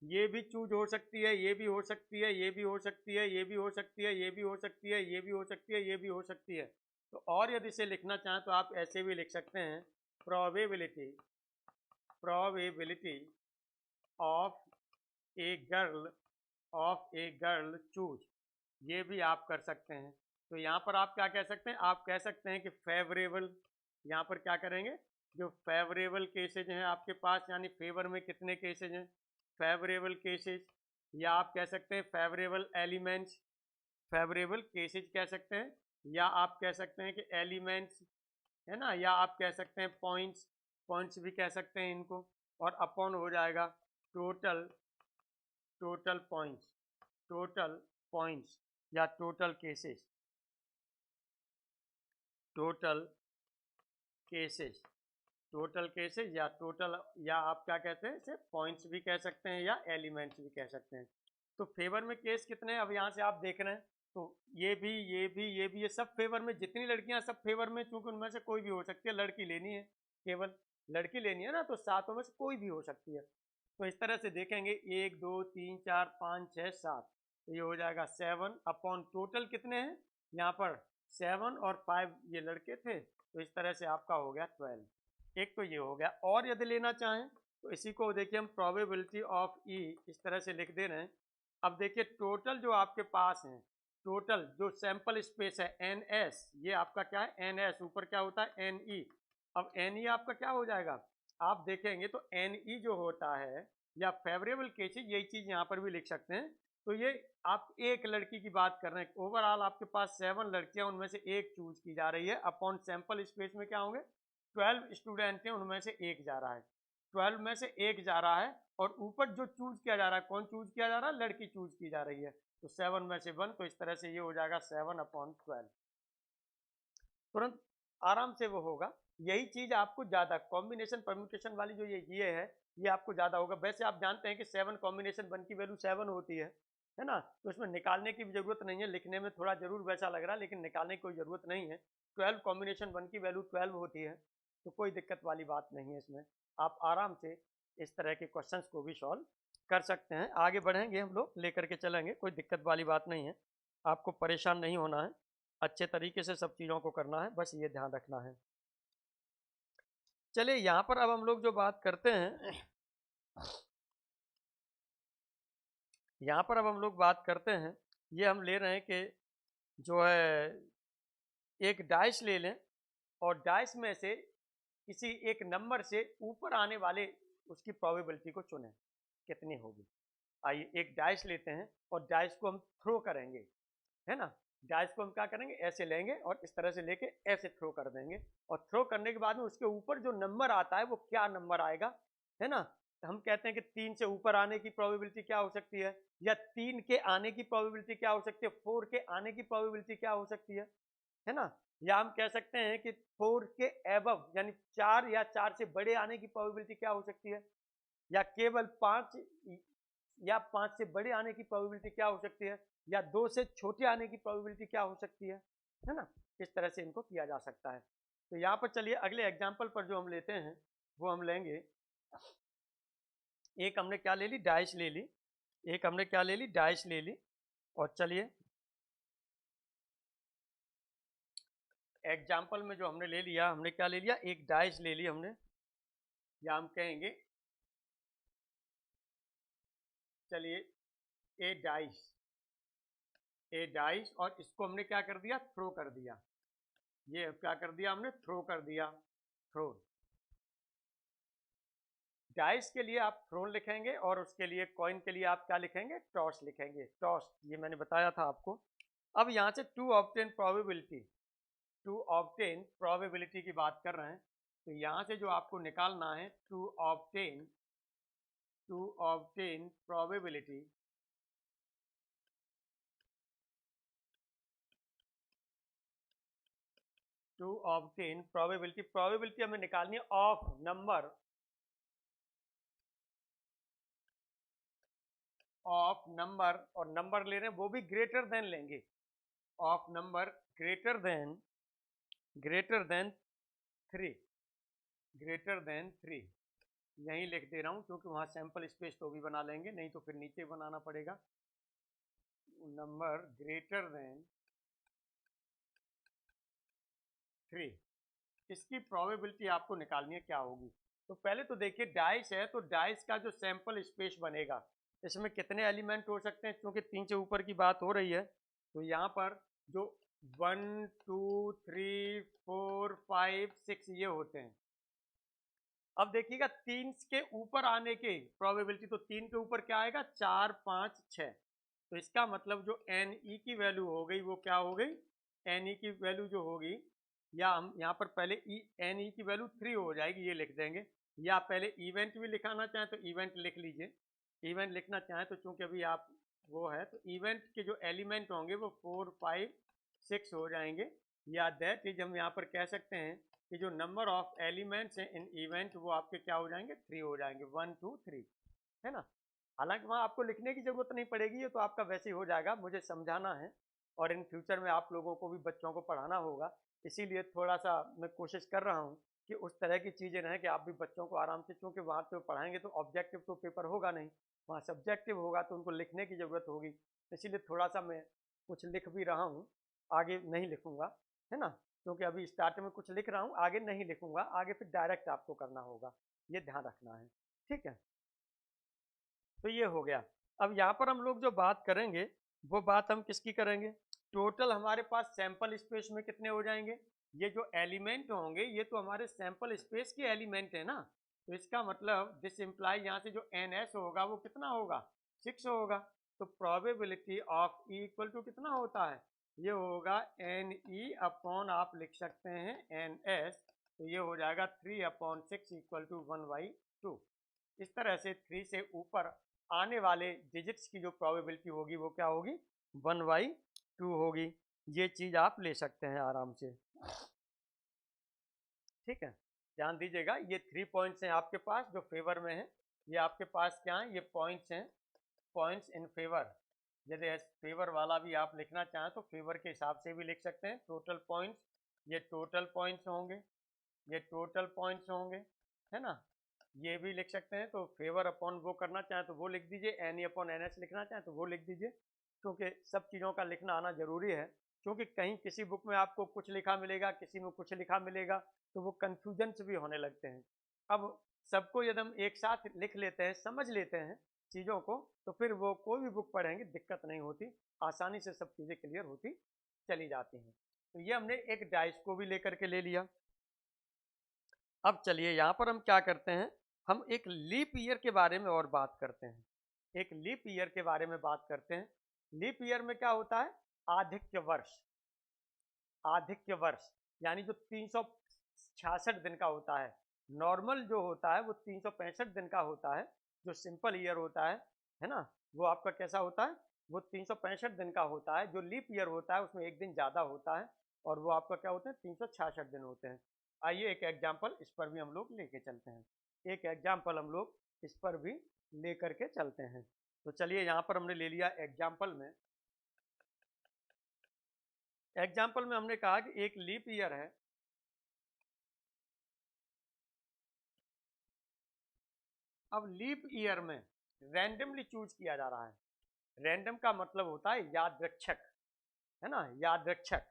ये भी चूज हो सकती है, ये भी हो सकती है, ये भी हो सकती है, ये भी हो सकती है, ये भी हो सकती है, ये भी हो सकती है, ये भी हो सकती है। तो और यदि इसे लिखना चाहें तो आप ऐसे भी लिख सकते हैं, probability of a girl choose, ये भी आप कर सकते हैं। तो यहाँ पर आप क्या कह सकते हैं, आप कह सकते हैं कि फेवरेबल, यहाँ पर क्या करेंगे, जो फेवरेबल केसेज हैं आपके पास, यानी फेवर में कितने केसेज हैं, फेवरेबल केसेज, या आप कह सकते हैं फेवरेबल एलिमेंट्स, फेवरेबल केसेज कह सकते हैं, या आप कह सकते हैं कि एलिमेंट्स, है ना, या आप कह सकते हैं पॉइंट्स भी कह सकते हैं इनको, और अपॉन हो जाएगा टोटल पॉइंट्स या टोटल केसेस या टोटल, या आप क्या कहते हैं इसे, पॉइंट्स भी कह सकते हैं या एलिमेंट्स भी कह सकते हैं। तो फेवर में केस कितने हैं, अब यहाँ से आप देख रहे हैं, तो ये सब फेवर में, जितनी लड़कियां सब फेवर में, चूंकि उनमें से कोई भी हो सकती है, लड़की लेनी है, केवल लड़की लेनी है ना, तो 7 में से कोई भी हो सकती है। तो इस तरह से देखेंगे 1 2 3 4 5 6 7, तो ये हो जाएगा 7 अपॉन टोटल कितने हैं, यहाँ पर 7 और 5 ये लड़के थे, तो इस तरह से आपका हो गया 12। एक तो ये हो गया। और यदि लेना चाहें तो इसी को देखिए हम प्रोबेबिलिटी ऑफ ई इस तरह से लिख दे रहे हैं। अब देखिए टोटल जो आपके पास हैं, टोटल जो सैंपल स्पेस है NS, ये आपका क्या है NS, ऊपर क्या होता है NE। अब NE आपका क्या हो जाएगा, आप देखेंगे तो NE जो होता है या फेवरेबल केसेज, यही चीज यहाँ पर भी लिख सकते हैं। तो ये आप एक लड़की की बात कर रहे हैं, ओवरऑल आपके पास 7 लड़कियां, उनमें से एक चूज की जा रही है। अपॉन सैंपल स्पेस में क्या होंगे 12 स्टूडेंट हैं, उनमें से एक जा रहा है, 12 में से एक जा रहा है। और ऊपर जो चूज किया जा रहा है, कौन चूज किया जा रहा है, लड़की चूज की जा रही है। तो 7 में से 1, तो इस तरह से ये हो जाएगा 7/12, तुरंत आराम से वो होगा। यही चीज आपको ज्यादा कॉम्बिनेशन परम्यूटेशन वाली जो ये है, ये आपको ज्यादा होगा। वैसे आप जानते हैं कि 7 कॉम्बिनेशन 1 की वैल्यू 7 होती है ना, तो इसमें निकालने की भी जरूरत नहीं है। लिखने में थोड़ा जरूर वैसा लग रहा है, लेकिन निकालने की कोई जरूरत नहीं है। 12 कॉम्बिनेशन 1 की वैल्यू 12 होती है, तो कोई दिक्कत वाली बात नहीं है इसमें। आप आराम से इस तरह के क्वेश्चंस को भी सॉल्व कर सकते हैं। आगे बढ़ेंगे, हम लोग लेकर के चलेंगे, कोई दिक्कत वाली बात नहीं है। आपको परेशान नहीं होना है, अच्छे तरीके से सब चीज़ों को करना है, बस ये ध्यान रखना है। चलिए यहाँ पर अब हम लोग जो बात करते हैं, यहाँ पर अब हम लोग बात करते हैं, ये हम ले रहे हैं कि जो है एक डाइस ले लें और डाइस में से किसी एक नंबर से ऊपर आने वाले उसकी प्रोबेबिलिटी को चुनें, कितनी होगी। आइए एक डाइस लेते हैं और डाइस को हम थ्रो करेंगे, है ना। डाइस को हम क्या करेंगे, ऐसे लेंगे और इस तरह से लेके ऐसे थ्रो कर देंगे। और थ्रो करने के बाद में उसके ऊपर जो नंबर आता है वो क्या नंबर आएगा, है ना। हम कहते हैं कि 3 से ऊपर आने की प्रोबेबिलिटी क्या हो सकती है, या 3 के आने की प्रोबेबिलिटी क्या हो सकती है, 4 के आने की प्रोबेबिलिटी क्या हो सकती है ना। या हम कह सकते हैं कि 4 के एबव यानी 4 या 4 से बड़े आने की प्रोबेबिलिटी क्या हो सकती है, या केवल 5 या 5 से बड़े आने की प्रोबेबिलिटी क्या हो सकती है, या 2 से छोटे आने की प्रोबेबिलिटी क्या हो सकती है ना। इस तरह से इनको किया जा सकता है। तो यहाँ पर चलिए अगले एग्जाम्पल पर जो हम लेते हैं वो हम लेंगे, एक हमने क्या ले ली, डाइस ले ली, एक हमने क्या ले ली, डाइस ले ली। और चलिए एग्जाम्पल में जो हमने ले लिया, हमने क्या ले लिया, एक डाइस ले ली हमने, या हम कहेंगे चलिए ए डाइस, और इसको हमने क्या कर दिया, थ्रो कर दिया। ये क्या कर दिया हमने, थ्रो कर दिया, थ्रो। डाइस के लिए आप थ्रोन लिखेंगे और उसके लिए कॉइन के लिए आप क्या लिखेंगे, टॉस लिखेंगे, टॉस। ये मैंने बताया था आपको। अब यहाँ से टू ऑब्टेन प्रोबेबिलिटी की बात कर रहे हैं। तो यहाँ से जो आपको निकालना है टू ऑब्टेन प्रोबेबिलिटी, प्रोबेबिलिटी हमें निकालनी है ऑफ नंबर और नंबर ले रहे हैं वो भी ग्रेटर देन लेंगे, ऑफ नंबर ग्रेटर देन 3 यहीं लिख दे रहा हूं क्योंकि वहां सैंपल स्पेस तो भी बना लेंगे, नहीं तो फिर नीचे बनाना पड़ेगा। नंबर ग्रेटर देन 3, इसकी प्रोबेबिलिटी आपको निकालनी है क्या होगी। तो पहले तो देखिए डाइस है, तो डाइस का जो सैंपल स्पेस बनेगा इसमें कितने एलिमेंट हो सकते हैं, क्योंकि 3 से ऊपर की बात हो रही है। तो यहाँ पर जो 1 2 3 4 5 6 ये होते हैं। अब देखिएगा 3 के ऊपर आने की प्रोबेबिलिटी, तो 3 के ऊपर क्या आएगा, 4 5 6। तो इसका मतलब जो NE की वैल्यू हो गई वो क्या हो गई, NE की वैल्यू जो होगी, या हम यहाँ पर पहले NE की वैल्यू 3 हो जाएगी, ये लिख देंगे। या पहले इवेंट भी लिखाना चाहें तो इवेंट लिख लीजिए, इवेंट लिखना चाहें तो, चूंकि अभी आप वो है तो इवेंट के जो एलिमेंट होंगे वो 4 5 6 हो जाएंगे। या दैट इज हम यहाँ पर कह सकते हैं कि जो नंबर ऑफ एलिमेंट्स हैं इन इवेंट वो आपके क्या हो जाएंगे, 3 हो जाएंगे, 1 2 3, है ना। हालांकि वहाँ आपको लिखने की जरूरत नहीं पड़ेगी, ये तो आपका वैसे ही हो जाएगा, मुझे समझाना है और इन फ्यूचर में आप लोगों को भी बच्चों को पढ़ाना होगा, इसीलिए थोड़ा सा मैं कोशिश कर रहा हूँ कि उस तरह की चीज़ें रहें कि आप भी बच्चों को आराम से, क्योंकि वहाँ तो पढ़ाएंगे तो ऑब्जेक्टिव तो पेपर होगा नहीं, वहाँ सब्जेक्टिव होगा तो उनको लिखने की ज़रूरत होगी। इसीलिए थोड़ा सा मैं कुछ लिख भी रहा हूँ, आगे नहीं लिखूँगा, है ना, क्योंकि अभी स्टार्ट में कुछ लिख रहा हूँ, आगे नहीं लिखूँगा, आगे फिर डायरेक्ट आपको करना होगा, ये ध्यान रखना है, ठीक है। तो ये हो गया। अब यहाँ पर हम लोग जो बात करेंगे वो बात हम किसकी करेंगे, टोटल हमारे पास सैंपल स्पेस में कितने हो जाएंगे, ये जो एलिमेंट होंगे ये तो हमारे सैंपल स्पेस के एलिमेंट है ना, तो इसका मतलब दिस इम्प्लाई यहाँ से जो NS होगा वो कितना होगा, 6 होगा। तो probability of E equal to कितना होता है, ये होगा NE अपॉन आप लिख सकते हैं NS, तो ये हो जाएगा 3/6 इक्वल टू 1/2। इस तरह से 3 से ऊपर आने वाले डिजिट्स की जो प्रोबेबिलिटी होगी वो क्या होगी, 1/2 होगी। ये चीज आप ले सकते हैं आराम से, ठीक है। ध्यान दीजिएगा ये 3 पॉइंट्स हैं आपके पास जो फेवर में है, ये आपके पास क्या है, ये पॉइंट्स हैं, पॉइंट्स इन फेवर। यदि फेवर वाला भी आप लिखना चाहें तो फेवर के हिसाब से भी लिख सकते हैं। टोटल पॉइंट्स, ये टोटल पॉइंट्स होंगे, ये टोटल पॉइंट्स होंगे, है ना, ये भी लिख सकते हैं। तो फेवर अपॉन वो करना चाहें तो वो लिख दीजिए, NE अपॉन NS लिखना चाहें तो वो लिख दीजिए, क्योंकि सब चीज़ों का लिखना आना जरूरी है। क्योंकि कहीं किसी बुक में आपको कुछ लिखा मिलेगा, किसी में कुछ लिखा मिलेगा, तो वो कन्फ्यूजन्स भी होने लगते हैं। अब सबको यदि हम एक साथ लिख लेते हैं, समझ लेते हैं चीज़ों को, तो फिर वो कोई भी बुक पढ़ेंगे दिक्कत नहीं होती, आसानी से सब चीज़ें क्लियर होती चली जाती हैं। तो ये हमने एक डाइस को भी लेकर के ले लिया। अब चलिए यहाँ पर हम क्या करते हैं, हम एक लीप ईयर के बारे में और बात करते हैं, एक लीप ईयर के बारे में बात करते हैं। लीप ईयर में क्या होता है, आधिक्य वर्ष, आधिक्य वर्ष यानी जो 366 दिन का होता है। नॉर्मल जो होता है वो 365 दिन का होता है, जो सिंपल ईयर होता है ना, वो आपका कैसा होता है, वो 365 दिन का होता है। जो लीप ईयर होता है उसमें एक दिन ज़्यादा होता है और वो आपका क्या होता है, 366 दिन होते हैं। आइए एक एग्जाम्पल इस पर भी हम लोग लेके चलते हैं, एक एग्जाम्पल हम लोग इस पर भी ले करके चलते हैं। तो चलिए यहाँ पर हमने ले लिया एग्जाम्पल में, एग्जाम्पल में हमने कहा कि एक लीप ईयर है, अब लीप ईयर में रैंडमली चूज किया जा रहा है। रैंडम का मतलब होता है यादृच्छक, है ना, यादृच्छक।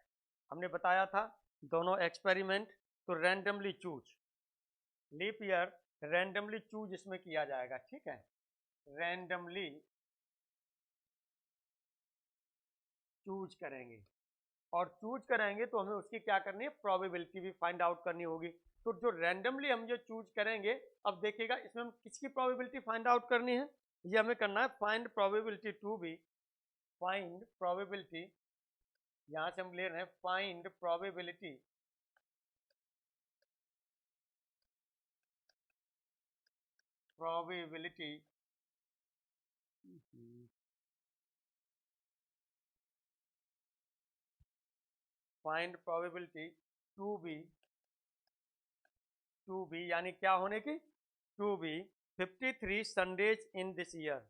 हमने बताया था दोनों एक्सपेरिमेंट, तो randomly choose, leap year randomly choose इसमें किया जाएगा, ठीक है, रैंडमली चूज करेंगे। और चूज करेंगे तो हमें उसकी क्या करनी है, प्रोबेबिलिटी भी फाइंड आउट करनी होगी। तो जो रैंडमली हम जो चूज करेंगे, अब देखिएगा इसमें हम किसकी प्रोबेबिलिटी फाइंड आउट करनी है, ये हमें करना है find probability to be, find probability, यहां से हम ले रहे हैं find probability probability find probability to be यानी क्या होने की, to be 53 Sundays in this year.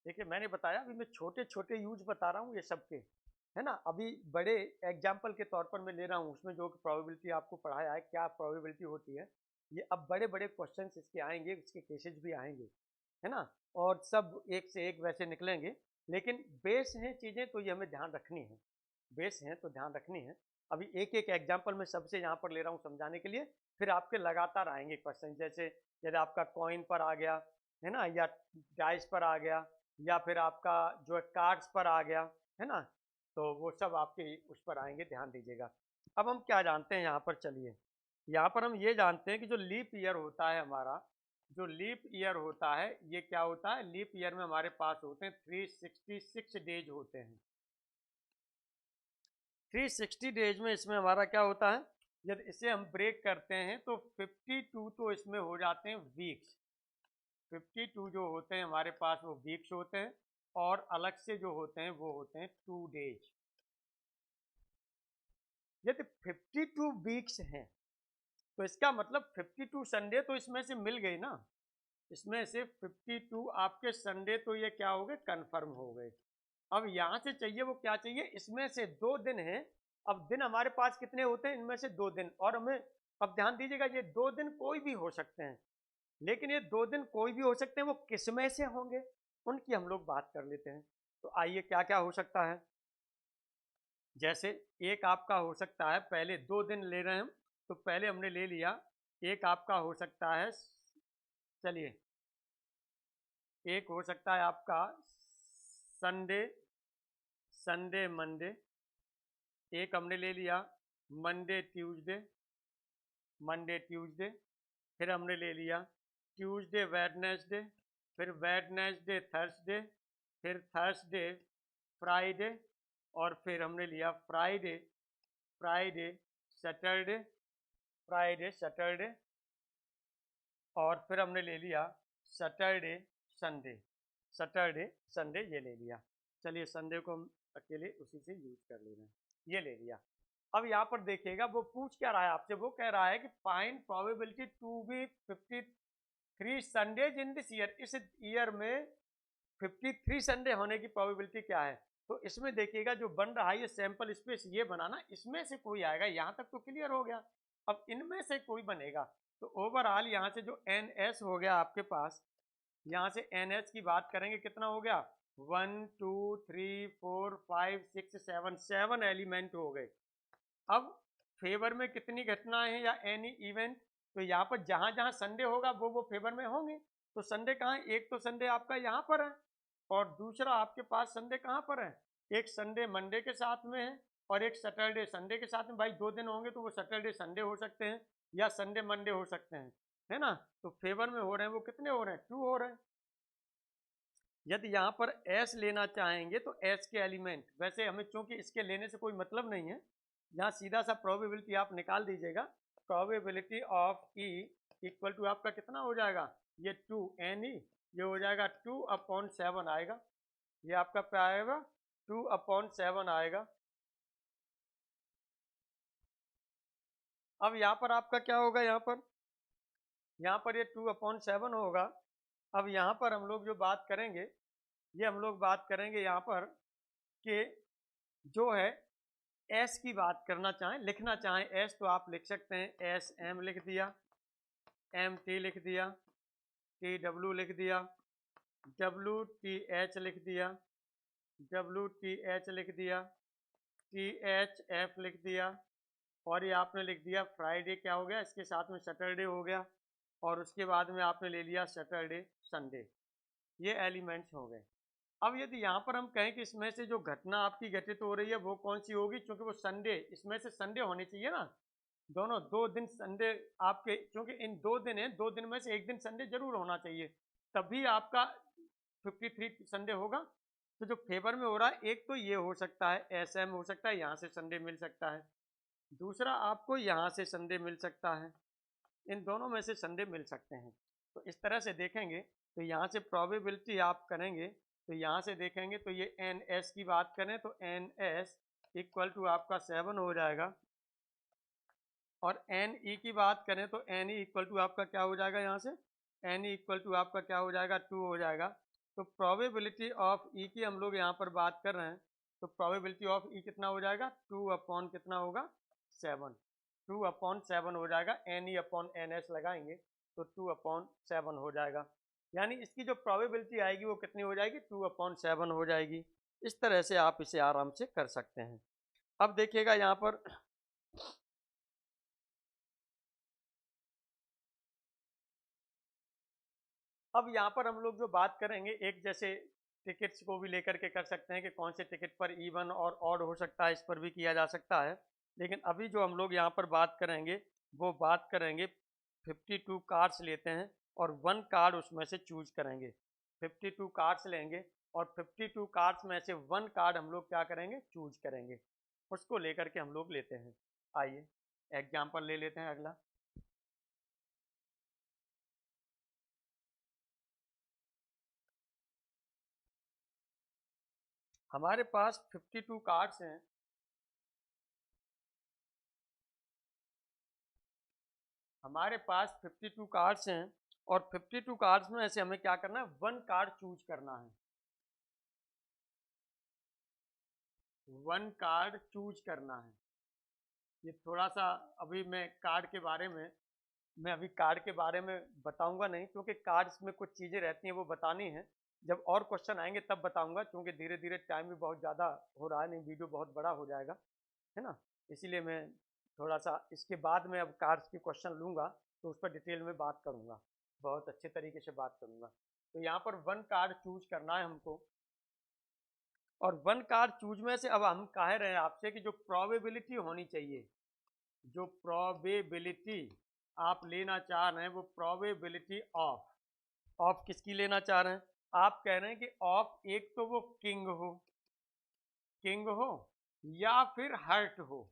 देखिए मैंने बताया अभी मैं छोटे छोटे यूज बता रहा हूँ ये सबके, है ना, अभी बड़े एग्जाम्पल के तौर पर मैं ले रहा हूँ, उसमें जो प्रोबेबिलिटी आपको पढ़ाया है क्या प्रोबेबिलिटी होती है, ये अब बड़े बड़े क्वेश्चंस इसके आएंगे, इसके केसेज भी आएंगे, है ना, और सब एक से एक वैसे निकलेंगे, लेकिन बेस हैं चीज़ें तो ये हमें ध्यान रखनी है, बेस हैं तो ध्यान रखनी है। अभी एक एक एग्जाम्पल में सबसे यहाँ पर ले रहा हूँ समझाने के लिए, फिर आपके लगातार आएंगे क्वेश्चन, जैसे यदि आपका कॉइन पर आ गया, है ना, या डाइस पर आ गया, या फिर आपका जो है कार्ड्स पर आ गया, है ना, तो वो सब आपके उस पर आएंगे, ध्यान दीजिएगा। अब हम क्या जानते हैं यहाँ पर, चलिए यहाँ पर हम ये जानते हैं कि जो लीप ईयर होता है हमारा, जो लीप ईयर होता है ये क्या होता है, लीप ईयर में हमारे पास होते हैं 366 डेज होते हैं। 360 डेज में इसमें हमारा क्या होता है, यदि इसे हम ब्रेक करते हैं तो 52 तो इसमें हो जाते हैं वीक्स, 52 जो होते हैं हमारे पास वो वीक्स होते हैं, और अलग से जो होते हैं वो होते हैं 2 डेज। यदि 52 वीक्स हैं तो इसका मतलब 52 संडे तो इसमें से मिल गई ना, इसमें से 52 आपके संडे तो ये क्या हो गए, कन्फर्म हो गए। अब यहां से चाहिए वो क्या चाहिए, इसमें से 2 दिन हैं, अब दिन हमारे पास कितने होते हैं, इनमें से 2 दिन, और हमें अब ध्यान दीजिएगा ये 2 दिन कोई भी हो सकते हैं, लेकिन ये 2 दिन कोई भी हो सकते हैं, वो किस में से होंगे उनकी हम लोग बात कर लेते हैं। तो आइए क्या क्या हो सकता है, जैसे एक आपका हो सकता है, पहले 2 दिन ले रहे हैं हम, तो पहले हमने ले लिया, एक आपका हो सकता है, चलिए एक हो सकता है आपका संडे मंडे, एक हमने ले लिया मंडे ट्यूसडे, फिर हमने ले लिया ट्यूसडे वेडनेसडे, फिर वेडनेसडे थर्सडे, फिर थर्सडे फ्राइडे, और फिर हमने लिया फ्राइडे सैटरडे, और फिर हमने ले लिया सैटरडे संडे ये ले लिया। चलिए संडे को हम अकेले उसी से यूज कर ले रहे हैं, ये ले लिया। अब यहाँ पर देखिएगा वो पूछ क्या रहा है आपसे, वो कह रहा है कि find probability to be 53 Sundays in this year, इस ईयर में 53 संडे होने की प्रोबेबिलिटी क्या है। तो इसमें देखिएगा जो बन रहा है ये सैंपल स्पेस ये बनाना, इसमें से कोई आएगा, यहाँ तक तो क्लियर हो गया। अब इनमें से कोई बनेगा, तो ओवरऑल यहाँ से जो NS हो गया आपके पास, यहाँ से NH की बात करेंगे कितना हो गया, 1 2 3 4 5 6 7 एलिमेंट हो गए। अब फेवर में कितनी घटनाएं हैं या एनी इवेंट, तो यहाँ पर जहां जहां संडे होगा वो फेवर में होंगे। तो संडे कहाँ है, एक तो संडे आपका यहाँ पर है, और दूसरा आपके पास संडे कहाँ पर है, एक संडे मंडे के साथ में है, और एक सैटरडे संडे के साथ में। भाई 2 दिन होंगे तो वो सैटरडे संडे हो सकते हैं या संडे मंडे हो सकते हैं, है ना। तो फेवर में हो रहे हैं वो कितने हो रहे हैं, 2 हो रहे हैं। यदि यहाँ पर एस लेना चाहेंगे तो एस के एलिमेंट, वैसे हमें चूंकि इसके लेने से कोई मतलब नहीं है, यहाँ सीधा सा प्रोबेबिलिटी आप निकाल दीजिएगा। Probability of E equal to आपका कितना हो जाएगा, ये 2 NE, ये हो जाएगा 2/7 आएगा, ये आपका क्या आएगा 2/7 आएगा। अब यहाँ पर आपका क्या होगा, यहाँ पर ये 2/7 होगा। अब यहाँ पर हम लोग जो बात करेंगे, ये हम लोग बात करेंगे यहाँ पर कि जो है एस की बात करना चाहें, लिखना चाहें एस, तो आप लिख सकते हैं SM लिख दिया, MT लिख दिया, TW लिख दिया, WTH लिख दिया, WTH लिख दिया, THF लिख दिया, और ये आपने लिख दिया फ्राइडे क्या हो गया, इसके साथ में सैटरडे हो गया, और उसके बाद में आपने ले लिया सैटरडे संडे, ये एलिमेंट्स हो गए। अब यदि यहाँ पर हम कहें कि इसमें से जो घटना आपकी घटित हो रही है वो कौन सी होगी, क्योंकि वो संडे, इसमें से संडे होनी चाहिए ना, दोनों 2 दिन संडे आपके, क्योंकि इन 2 दिन है, 2 दिन में से एक दिन संडे जरूर होना चाहिए, तभी आपका 53 संडे होगा। तो जो फेवर में हो रहा है, एक तो ये हो सकता है SM हो सकता है, यहाँ से संडे मिल सकता है, दूसरा आपको यहाँ से संडे मिल सकता है, इन दोनों में से संडे मिल सकते हैं। तो इस तरह से देखेंगे तो यहाँ से प्रोबेबिलिटी आप करेंगे, तो यहाँ से देखेंगे तो ये NS की बात करें तो NS इक्वल टू आपका 7 हो जाएगा, और NE की बात करें तो NE इक्वल टू आपका क्या हो जाएगा, यहाँ से NE इक्वल टू आपका क्या हो जाएगा, 2 हो जाएगा। तो प्रोबेबिलिटी ऑफ E की हम लोग यहाँ पर बात कर रहे हैं, तो प्रोबेबिलिटी ऑफ E कितना हो जाएगा, 2 कितना होगा 7, 2/7 हो जाएगा। NE/NS लगाएंगे तो 2/7 हो जाएगा, यानी इसकी जो प्रोबेबिलिटी आएगी वो कितनी हो जाएगी, 2/7 हो जाएगी। इस तरह से आप इसे आराम से कर सकते हैं। अब देखिएगा यहाँ पर अब यहाँ पर हम लोग जो बात करेंगे, एक जैसे टिकट्स को भी लेकर के कर सकते हैं कि कौन से टिकट पर इवन और ऑड हो सकता है, इस पर भी किया जा सकता है। लेकिन अभी जो हम लोग यहाँ पर बात करेंगे वो बात करेंगे 52 कार्ड्स लेते हैं और 1 कार्ड उसमें से चूज करेंगे। 52 कार्ड्स लेंगे और 52 कार्ड्स में से 1 कार्ड हम लोग क्या करेंगे, चूज करेंगे, उसको लेकर के हम लोग लेते हैं। आइए एग्जाम्पल ले लेते हैं अगला। हमारे पास 52 कार्ड्स हैं, हमारे पास 52 कार्ड्स हैं, और 52 कार्ड्स में ऐसे हमें क्या करना है, 1 कार्ड चूज करना है, 1 कार्ड चूज करना है। ये थोड़ा सा अभी मैं अभी कार्ड के बारे में बताऊंगा नहीं, क्योंकि कार्ड्स में कुछ चीज़ें रहती हैं वो बतानी है, जब और क्वेश्चन आएंगे तब बताऊंगा, क्योंकि धीरे धीरे टाइम भी बहुत ज़्यादा हो रहा है, नहीं वीडियो बहुत बड़ा हो जाएगा, है ना। इसीलिए मैं थोड़ा सा इसके बाद में अब कार्ड्स के क्वेश्चन लूँगा तो उस पर डिटेल में बात करूँगा, बहुत अच्छे तरीके से बात करूँगा। तो यहाँ पर वन कार्ड चूज करना है हमको, और वन कार्ड चूज में से अब हम कह रहे हैं आपसे कि जो प्रोबेबिलिटी होनी चाहिए, जो प्रोबेबिलिटी आप लेना चाह रहे हैं वो प्रोबेबिलिटी ऑफ किसकी लेना चाह रहे हैं? आप कह रहे हैं कि ऑफ एक तो वो किंग हो या फिर हर्ट हो,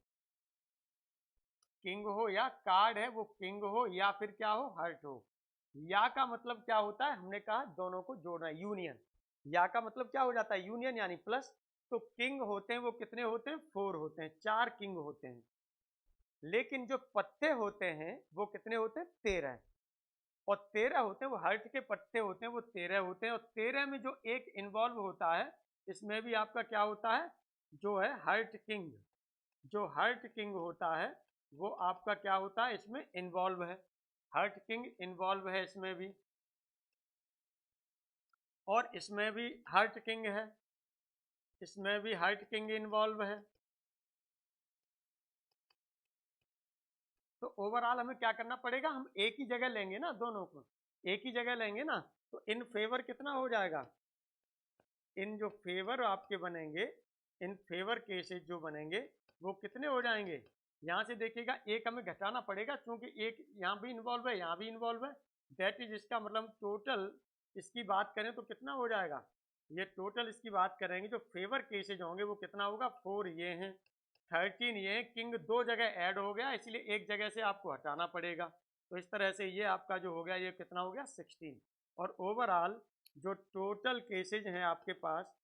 किंग हो या कार्ड है वो किंग हो या फिर क्या हो, हर्ट हो। या का मतलब क्या होता है, हमने कहा दोनों को जोड़ना, यूनियन। या का मतलब क्या हो जाता है, यूनियन यानी प्लस। तो किंग होते हैं वो कितने होते हैं, 4 होते हैं, 4 किंग होते हैं। लेकिन जो पत्ते होते हैं वो कितने होते हैं, 13। और 13 होते हैं, वो हर्ट के पत्ते होते हैं, वो 13 होते हैं। और 13 में जो एक इन्वॉल्व होता है, इसमें भी आपका क्या होता है, जो है हर्ट किंग। जो हर्ट किंग होता है वो आपका क्या होता है, इसमें इन्वॉल्व है, हर्ट किंग इन्वॉल्व है इसमें भी, और इसमें भी हर्ट किंग है, इसमें भी हर्ट किंग इन्वॉल्व है। तो ओवरऑल हमें क्या करना पड़ेगा, हम एक ही जगह लेंगे ना, दोनों को एक ही जगह लेंगे ना, तो इन फेवर कितना हो जाएगा, इन जो फेवर आपके बनेंगे, इन फेवर केसेस जो बनेंगे वो कितने हो जाएंगे। यहाँ से देखिएगा एक हमें घटाना पड़ेगा, क्योंकि एक यहाँ भी इन्वॉल्व है, यहाँ भी इन्वॉल्व है। दैट इज, इसका मतलब टोटल इसकी बात करें तो कितना हो जाएगा, ये टोटल इसकी बात करेंगे जो फेवर केसेज होंगे वो कितना होगा, 4 ये हैं, 13 ये हैं। किंग 2 जगह ऐड हो गया, इसलिए एक जगह से आपको हटाना पड़ेगा। तो इस तरह से ये आपका जो हो गया, ये कितना हो गया, 16। और ओवरऑल जो टोटल केसेज हैं आपके पास,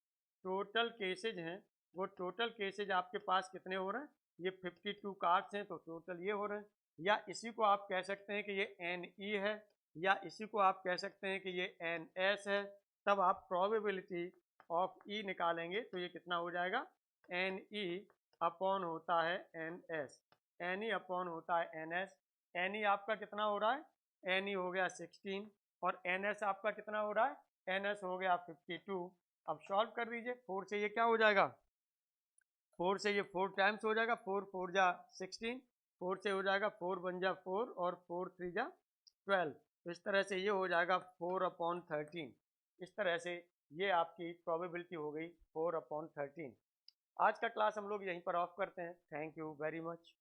टोटल केसेज हैं, वो टोटल केसेज आपके पास कितने हो रहे हैं, ये 52 कार्ड्स हैं, तो टोटल ये हो रहे हैं। या इसी को आप कह सकते हैं कि ये NE है, या इसी को आप कह सकते हैं कि ये NS है। तब आप प्रोबेबिलिटी ऑफ E निकालेंगे तो ये कितना हो जाएगा, NE अपॉन होता है NS, NE अपॉन होता है NS। NE आपका कितना हो रहा है, NE हो गया 16, और NS आपका कितना हो रहा है, NS हो गया 52। अब सॉल्व कर दीजिए, 4 से ये क्या हो जाएगा, 4 से ये 4 टाइम्स हो जाएगा, 4 4 जा 16, 4 से हो जाएगा 4 1 जा 4, और 4 3 जा 12। तो इस तरह से ये हो जाएगा 4/13। इस तरह से ये आपकी प्रोबेबिलिटी हो गई 4/13। आज का क्लास हम लोग यहीं पर ऑफ करते हैं। Thank you very much.